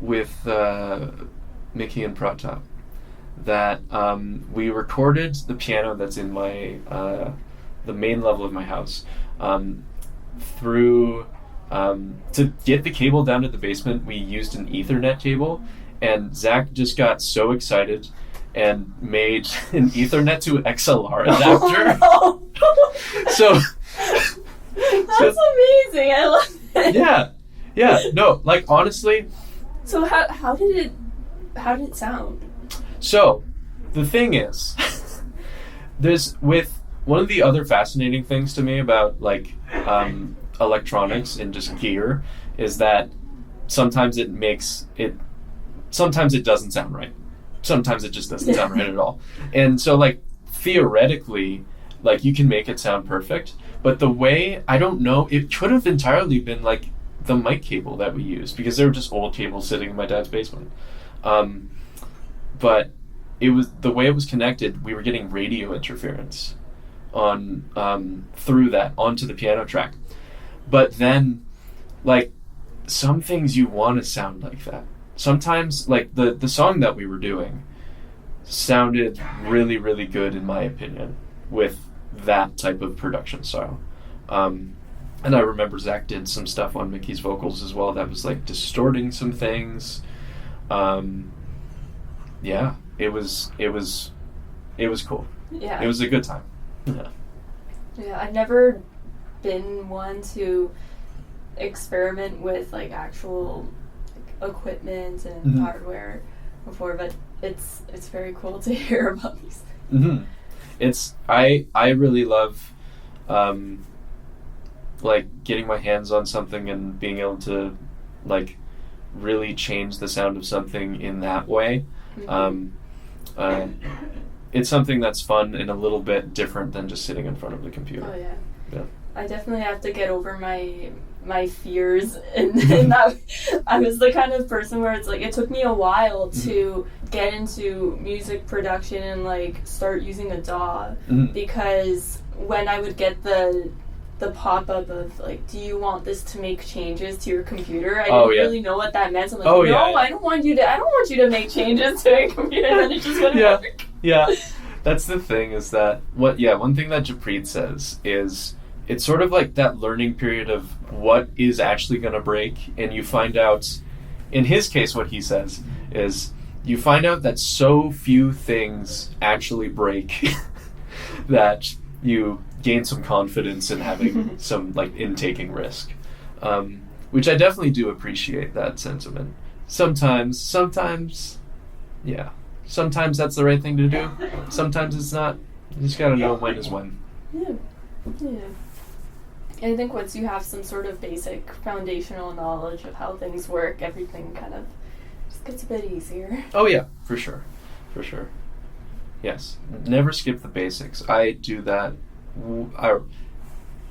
with Mickey and Pratap, that we recorded the piano that's in my the main level of my house through to get the cable down to the basement. We used an Ethernet cable, and Zach just got so excited and made an Ethernet to XLR adapter. Oh, no. So that's amazing. I love it. Yeah. No, like, honestly. So how did it sound? So the thing is, there's with one of the other fascinating things to me about like electronics and just gear is that sometimes it doesn't sound right. Sometimes it just doesn't sound right at all. And so, like, theoretically, like, you can make it sound perfect, but the way, I don't know, it could have entirely been like the mic cable that we used, because they were just old cables sitting in my dad's basement. But it was the way it was connected. We were getting radio interference on through that onto the piano track. But then, like, some things you want to sound like that. Sometimes, like, the song that we were doing sounded really, really good, in my opinion, with that type of production style. And I remember Zach did some stuff on Mickey's vocals as well that was, like, distorting some things. Yeah, it was cool. Yeah. It was a good time. Yeah, I've never been one to experiment with, like, actual equipment and hardware before, but it's very cool to hear about these things. It's I really love like getting my hands on something and being able to like really change the sound of something in that way. It's something that's fun and a little bit different than just sitting in front of the computer. Oh yeah. Yeah. I definitely have to get over my fears, and that I was the kind of person where it's like it took me a while to get into music production and like start using a DAW, because when I would get the pop-up of like, do you want this to make changes to your computer? I didn't really know what that meant. So I'm like, I don't want you to make changes to your computer, then it just wouldn't work. Yeah. That's the thing, is that one thing that Japreet says is it's sort of like that learning period of what is actually going to break, and you find out in his case, what he says is you find out that so few things actually break that you gain some confidence in having some, like, in taking risk. Which I definitely do appreciate that sentiment. Sometimes, yeah. Sometimes that's the right thing to do. Sometimes it's not. You just gotta know when is when. Yeah. I think once you have some sort of basic foundational knowledge of how things work, everything kind of just gets a bit easier. Oh yeah, for sure. Yes. Never skip the basics. I do that.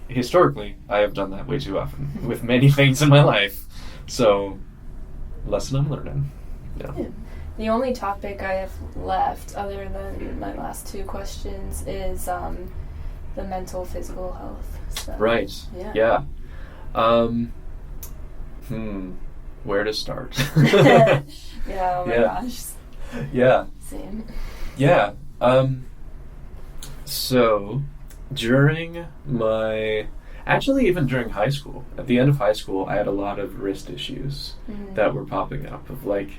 Historically, I have done that way too often with many things in my life. So, lesson I'm learning. Yeah. The only topic I have left, other than my last two questions, is the mental, physical health stuff. Right. Yeah. Where to start? Yeah, oh my gosh. Yeah. Same. Yeah. So, during even during high school, at the end of high school, I had a lot of wrist issues that were popping up, of like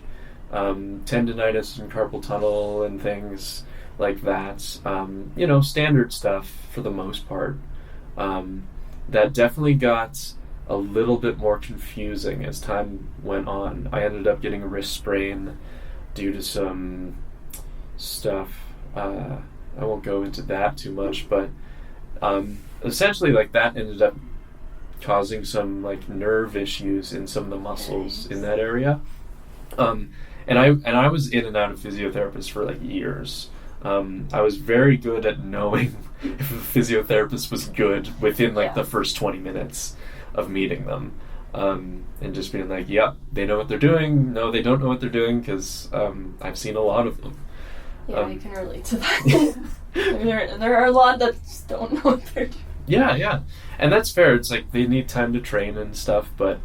tendinitis and carpal tunnel and things like that. Standard stuff for the most part. That definitely got a little bit more confusing as time went on. I ended up getting a wrist sprain due to some stuff. I won't go into that too much, but essentially, like, that ended up causing some, like, nerve issues in some of the muscles in that area. And I was in and out of physiotherapists for, like, years. I was very good at knowing if a physiotherapist was good within, like, the first 20 minutes of meeting them. And just being like, yep, they know what they're doing. No, they don't know what they're doing, because I've seen a lot of them. Yeah, I can relate to that. there are a lot that just don't know what they're doing. Yeah. And that's fair. It's like they need time to train and stuff, but,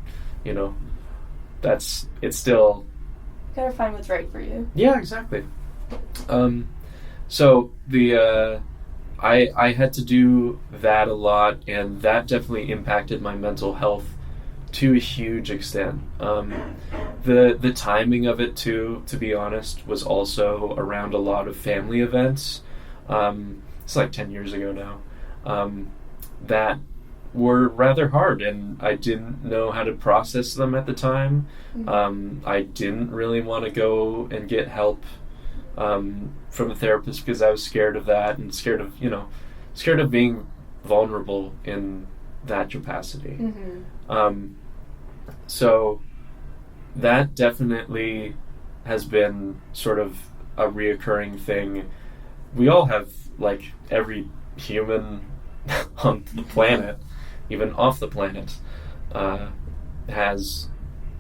it's still... You gotta find what's right for you. Yeah, exactly. So I had to do that a lot, and that definitely impacted my mental health to a huge extent. The timing of it too, to be honest, was also around a lot of family events. It's like 10 years ago now. That were rather hard, and I didn't know how to process them at the time. I didn't really want to go and get help from a therapist because I was scared of that, and scared of being vulnerable in that capacity. So that definitely has been sort of a reoccurring thing. We all have, like, every human on the planet, even off the planet, has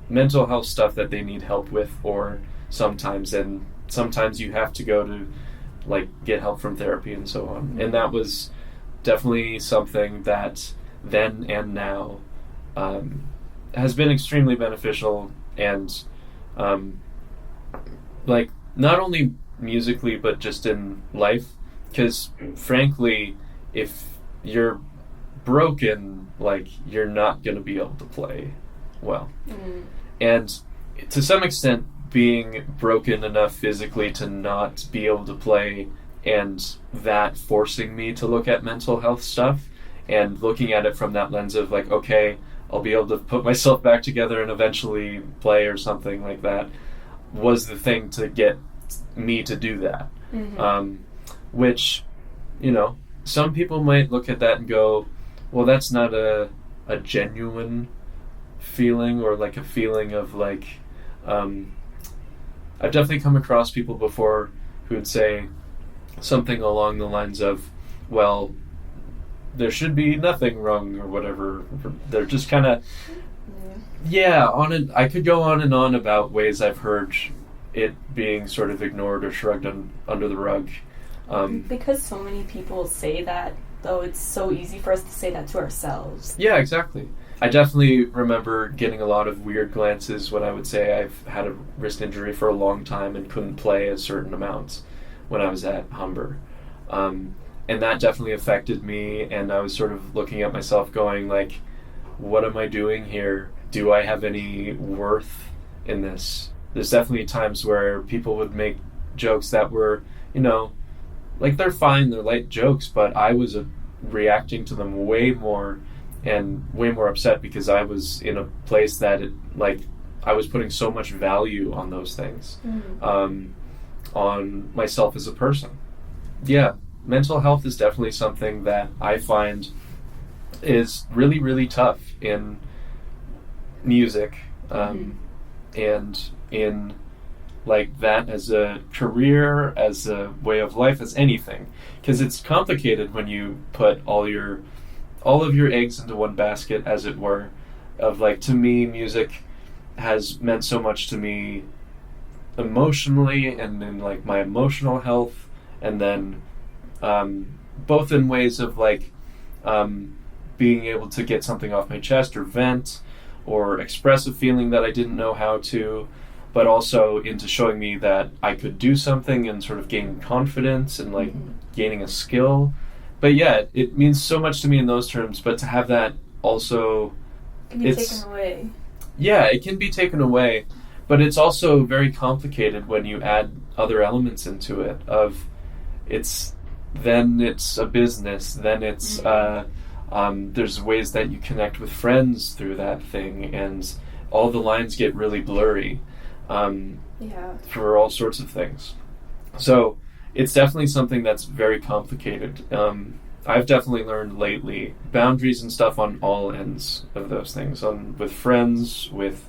mental health stuff that they need help with, or sometimes you have to go to, like, get help from therapy and so on. And that was definitely something that then and now has been extremely beneficial, and like, not only musically but just in life, because frankly, if you're broken, like, you're not going to be able to play well. And to some extent, being broken enough physically to not be able to play, and that forcing me to look at mental health stuff and looking at it from that lens of, like, okay, I'll be able to put myself back together and eventually play or something like that, was the thing to get me to do that. Which, some people might look at that and go, well, that's not a genuine feeling, or like a feeling of, like, I've definitely come across people before who would say something along the lines of, well, there should be nothing wrong or whatever. They're just kind of, I could go on and on about ways I've heard it being sort of ignored or shrugged under the rug. Because so many people say that, though, it's so easy for us to say that to ourselves. Yeah, exactly. I definitely remember getting a lot of weird glances when I would say I've had a wrist injury for a long time and couldn't play a certain amount when I was at Humber. And that definitely affected me, and I was sort of looking at myself going, like, what am I doing here? Do I have any worth in this. There's definitely times where people would make jokes that were, like they're fine, they're light jokes, but I was reacting to them way more upset because I was in a place that I was putting so much value on those things, on myself as a person. Yeah, mental health is definitely something that I find is really, really tough in music, and in like that as a career, as a way of life, as anything, because it's complicated when you put all of your eggs into one basket, as it were. Of like, to me, music has meant so much to me emotionally and in like my emotional health, and then both in ways of like being able to get something off my chest or vent or express a feeling that I didn't know how to, but also into showing me that I could do something and sort of gaining confidence and like gaining a skill. But yeah, it means so much to me in those terms, but to have that also can be taken away. Yeah, it can be taken away, but it's also very complicated when you add other elements into it then it's a business, then it's there's ways that you connect with friends through that thing, and all the lines get really blurry for all sorts of things. So it's definitely something that's very complicated. I've definitely learned lately boundaries and stuff on all ends of those things, with friends, with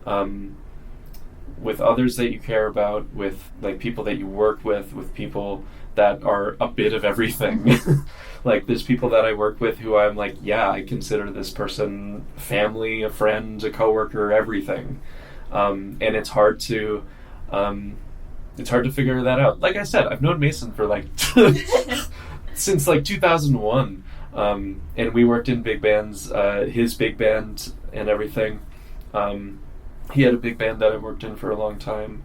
others that you care about, with like people that you work with people that are a bit of everything. Like there's people that I work with who I'm like, yeah, I consider this person family, a friend, a coworker, everything. And it's hard to figure that out. Like I said, I've known Mason for like since like 2001, and we worked in big bands, his big band and everything. He had a big band that I worked in for a long time,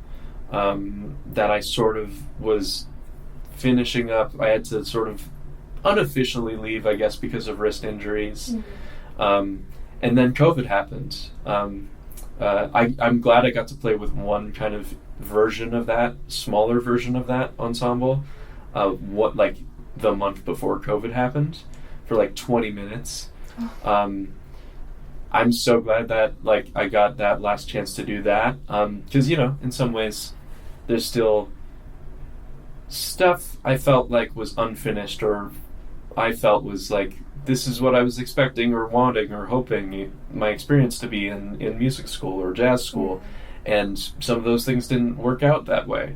that I sort of was finishing up. I had to sort of unofficially leave, I guess, because of wrist injuries. And then COVID happened. I'm glad I got to play with one kind of version of that, smaller version of that ensemble, the month before COVID happened, for like 20 minutes. I'm so glad that like I got that last chance to do that, because in some ways there's still stuff I felt like was unfinished, or I felt was like, this is what I was expecting or wanting or hoping my experience to be in music school or jazz school, and some of those things didn't work out that way.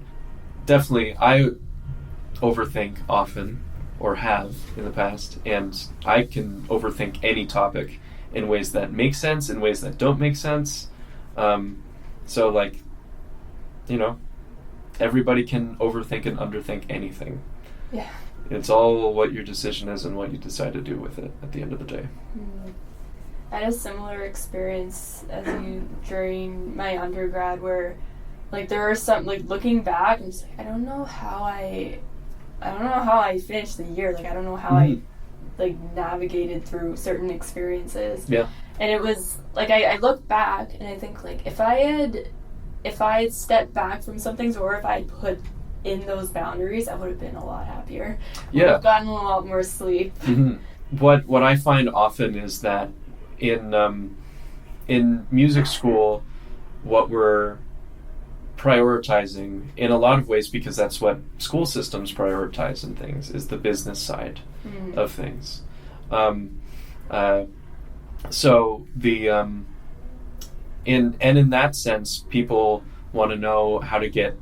Definitely, I overthink often, or have in the past, and I can overthink any topic in ways that make sense, in ways that don't make sense. So like, everybody can overthink and underthink anything. Yeah. It's all what your decision is and what you decide to do with it at the end of the day. I had a similar experience as you during my undergrad, where like there were some, like looking back, I'm just like, I don't know how I finished the year. Like I don't know how I like navigated through certain experiences. Yeah. And it was like I look back and I think like if I had stepped back from some things, or if I had put in those boundaries, I would have been a lot happier. Yeah. Would have gotten a lot more sleep. What I find often is that in music school, what we're prioritizing in a lot of ways, because that's what school systems prioritize in things, is the business side of things. So the in that sense, people want to know how to get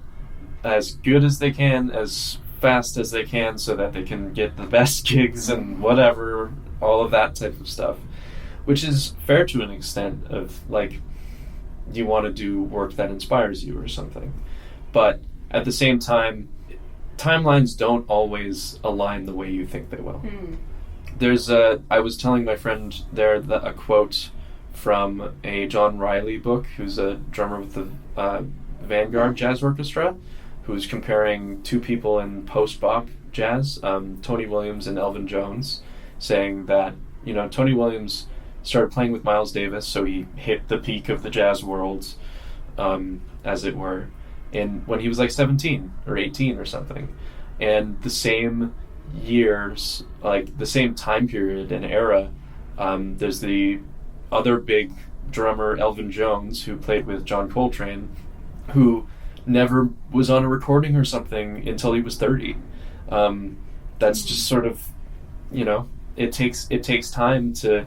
as good as they can, as fast as they can, so that they can get the best gigs and whatever, all of that type of stuff, which is fair to an extent, of like, you want to do work that inspires you or something. But at the same time, timelines don't always align the way you think they will. I was telling my friend there a quote from a John Riley book, who's a drummer with the Vanguard Jazz Orchestra, who's comparing two people in post-bop jazz, Tony Williams and Elvin Jones, saying that, Tony Williams started playing with Miles Davis, so he hit the peak of the jazz world, as it were, when he was like 17 or 18 or something. And the same years, like the same time period and era, there's the other big drummer, Elvin Jones, who played with John Coltrane, who never was on a recording or something until he was 30. That's just sort of, it takes time to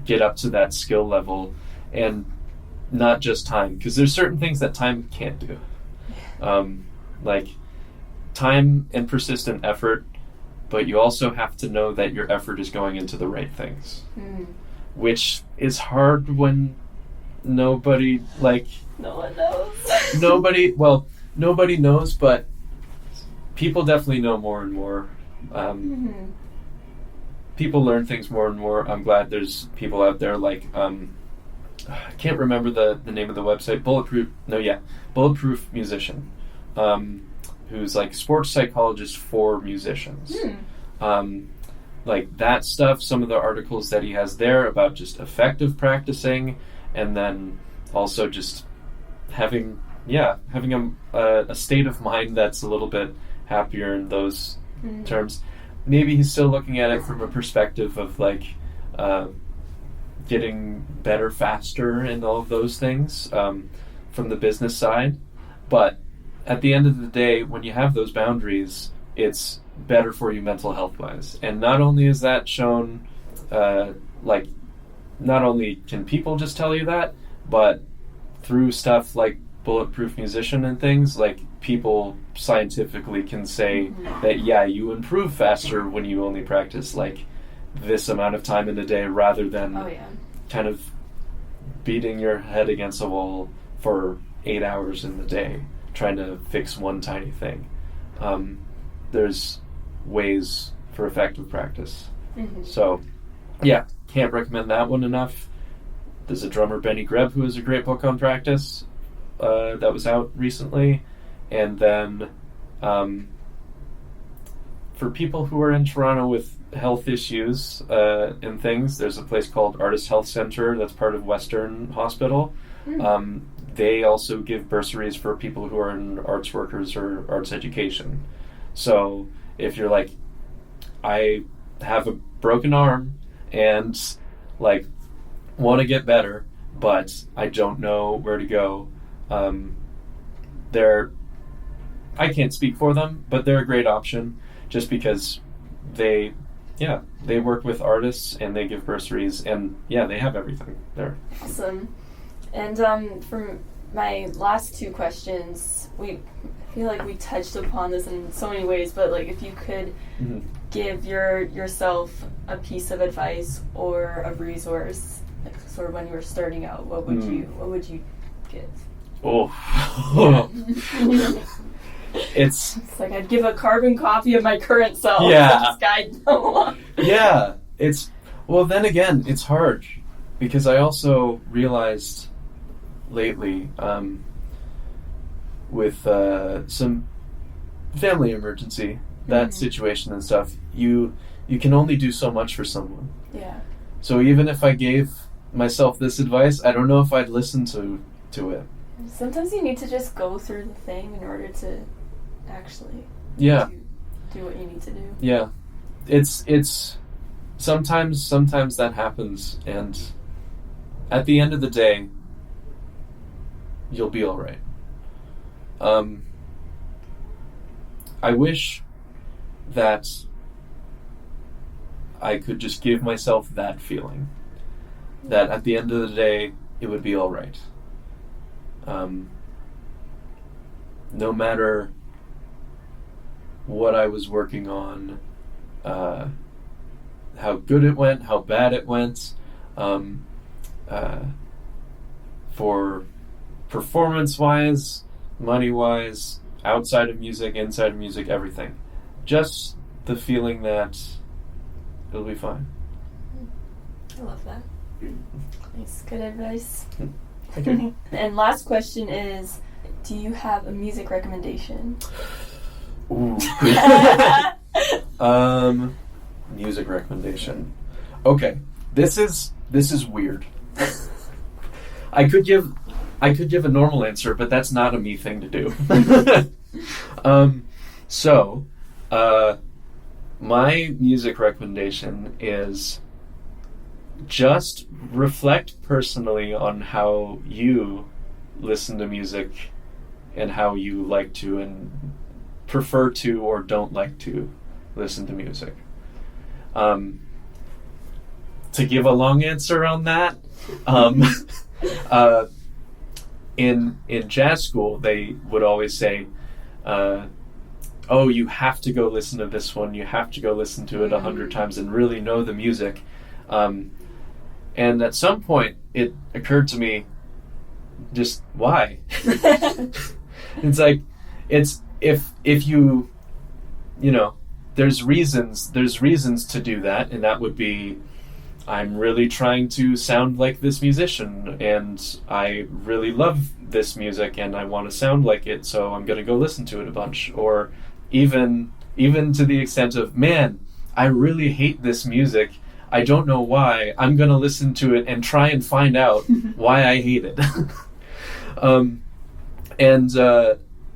get up to that skill level, and not just time, because there's certain things that time can't do. Like time and persistent effort, but you also have to know that your effort is going into the right things, which is hard when nobody, like... No one knows. Nobody knows, but people definitely know more and more. People learn things more and more. I'm glad there's people out there like... I can't remember the name of the website. Bulletproof Musician, who's like sports psychologist for musicians. Like that stuff, some of the articles that he has there about just effective practicing, and then also just having a state of mind that's a little bit happier in those terms. Maybe he's still looking at it from a perspective of like getting better faster and all of those things from the business side. But at the end of the day, when you have those boundaries, it's better for you mental health wise. And not only is that shown, not only can people just tell you that, but through stuff like Bulletproof Musician and things, like people scientifically can say that, yeah, you improve faster when you only practice like this amount of time in a day rather than kind of beating your head against a wall for 8 hours in the day trying to fix one tiny thing. There's ways for effective practice. So, yeah, can't recommend that one enough. There's a drummer, Benny Greb, who has a great book on practice that was out recently. And then for people who are in Toronto with health issues and things, there's a place called Artist Health Center that's part of Western Hospital. They also give bursaries for people who are in arts workers or arts education. So if you're like, I have a broken arm and like want to get better, but I don't know where to go, I can't speak for them, but they're a great option just because they work with artists and they give bursaries, and they have everything there. Awesome. And for my last two questions, I feel like we touched upon this in so many ways, but like if you could give yourself a piece of advice or a resource, like sort of when you were starting out, what would you give? It's like I'd give a carbon copy of my current self. Yeah. Then again, it's hard because I also realized lately with some family emergency, that situation and stuff, you can only do so much for someone. Yeah. So even if I gave myself this advice, I don't know if I'd listen to it. Sometimes you need to just go through the thing in order to actually do what you need to do. Yeah. It's sometimes that happens, and at the end of the day, you'll be all right. I wish that I could just give myself that feeling, that at the end of the day, it would be all right. No matter what I was working on, how good it went, how bad it went, for performance-wise, money-wise, outside of music, inside of music, everything. Just the feeling that it'll be fine. I love that. Nice, good advice. Okay. And last question is, do you have a music recommendation? Ooh. Music recommendation. Okay, this is weird. I could give I could give a normal answer, but that's not a me thing to do. So, my music recommendation is just reflect personally on how you listen to music and how you like to and prefer to or don't like to listen to music. To give a long answer on that, in jazz school, they would always say, oh, you have to go listen to this one, you have to go listen to it 100 times and really know the music. And at some point, it occurred to me, just why? It's like, it's if you know, there's reasons to do that, and that would be, I'm really trying to sound like this musician, and I really love this music, and I want to sound like it, so I'm going to go listen to it a bunch. Or even to the extent of, man, I really hate this music. I don't know why. I'm going to listen to it and try and find out why I hate it.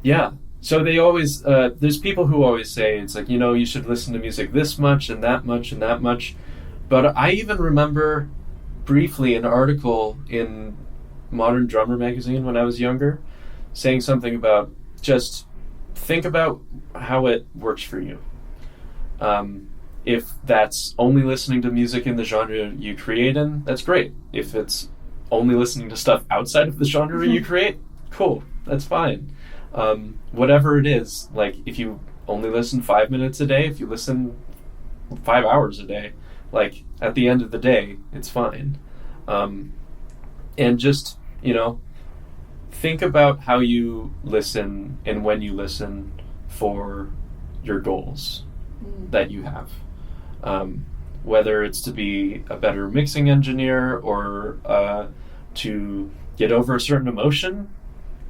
Yeah. So they always, there's people who always say, it's like, you know, you should listen to music this much and that much and that much. But I even remember briefly an article in Modern Drummer magazine when I was younger saying something about just think about how it works for you. If that's only listening to music in the genre you create in, that's great. If it's only listening to stuff outside of the genre you create, cool, that's fine. Whatever it is, like if you only listen 5 minutes a day, if you listen 5 hours a day, like at the end of the day, it's fine. And just, you know, think about how you listen and when you listen for your goals that you have. Whether it's to be a better mixing engineer or to get over a certain emotion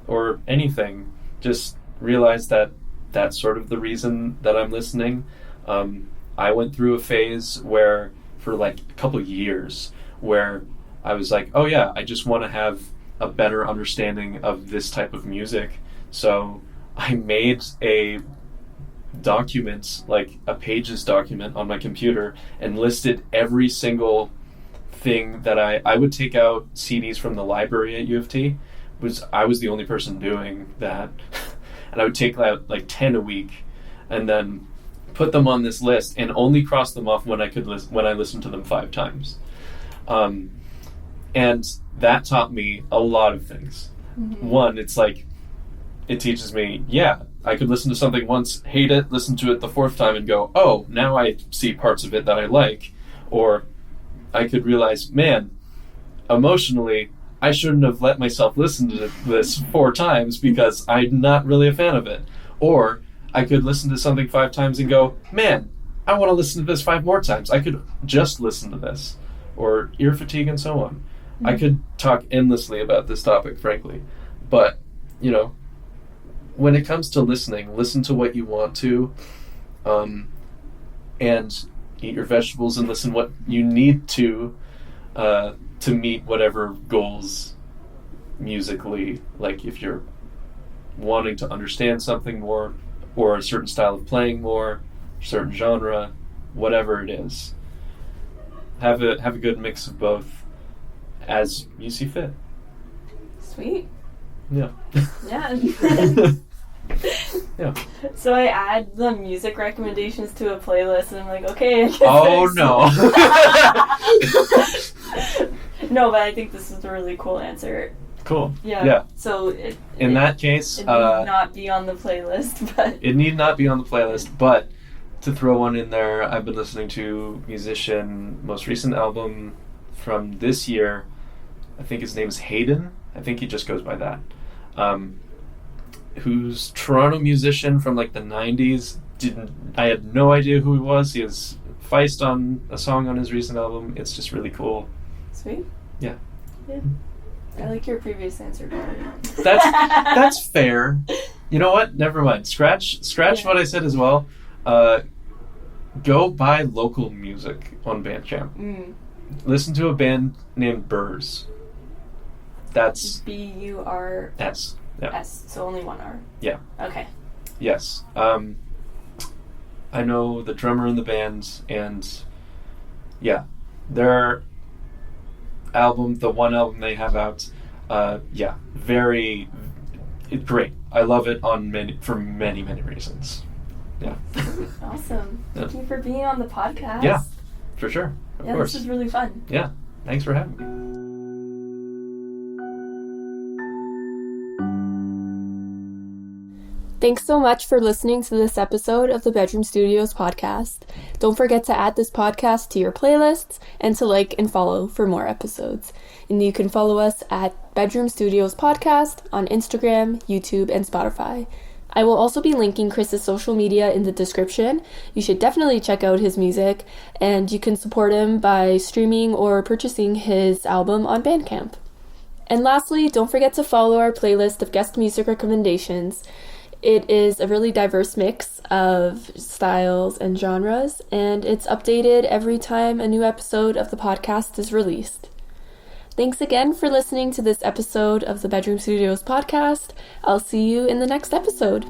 or anything, just realize that that's sort of the reason that I'm listening. I went through a phase where, for like a couple of years, where I was like, oh yeah, I just want to have a better understanding of this type of music. So I made a document, like a Pages document on my computer, and listed every single thing that I would take out CDs from the library at U of T. I was the only person doing that. And I would take out like 10 a week and then put them on this list and only cross them off when I listened to them 5 times. And that taught me a lot of things. Mm-hmm. One, it's like, it teaches me, yeah, I could listen to something once, hate it, listen to it the 4th time and go, oh, now I see parts of it that I like. Or I could realize, man, emotionally, I shouldn't have let myself listen to this 4 times because I'm not really a fan of it. Or I could listen to something 5 times and go, man, I want to listen to this 5 more times. I could just listen to this. Or ear fatigue and so on. Mm-hmm. I could talk endlessly about this topic, frankly. But, you know, when it comes to listening, listen to what you want to, and eat your vegetables and listen what you need to meet whatever goals musically. Like if you're wanting to understand something more, or a certain style of playing more, certain genre, whatever it is, have a good mix of both as you see fit. Sweet. Yeah. Yeah. Yeah. So I add the music recommendations to a playlist, and I'm like, okay. Oh no. No, but I think this is a really cool answer. Cool. Yeah. So in that case, it need not be on the playlist, but it need not be on the playlist. But to throw one in there, I've been listening to musician most recent album from this year. I think his name is Hayden. I think he just goes by that. Who's Toronto musician from like the 90s. I had no idea who he was. He has Feist on a song on his recent album. It's just really cool. Sweet. Yeah. I like your previous answer better. That's fair. You know what? Never mind. Scratch what I said as well. Go buy local music on Bandcamp. Listen to a band named Burrs. That's B-U-R-S. Yeah. So only one R. Yeah. Okay. Yes. I know the drummer in the band, and yeah, their album, the one album they have out, very great. I love it for many, many reasons. Yeah. Awesome. Thank you for being on the podcast. Yeah, for sure. Of course. This is really fun. Yeah. Thanks for having me. Thanks so much for listening to this episode of the Bedroom Studios podcast. Don't forget to add this podcast to your playlists and to like and follow for more episodes. And you can follow us at Bedroom Studios Podcast on Instagram, YouTube, and Spotify. I will also be linking Chris's social media in the description. You should definitely check out his music, and you can support him by streaming or purchasing his album on Bandcamp. And lastly, don't forget to follow our playlist of guest music recommendations. It is a really diverse mix of styles and genres, and it's updated every time a new episode of the podcast is released. Thanks again for listening to this episode of the Bedroom Studios podcast. I'll see you in the next episode.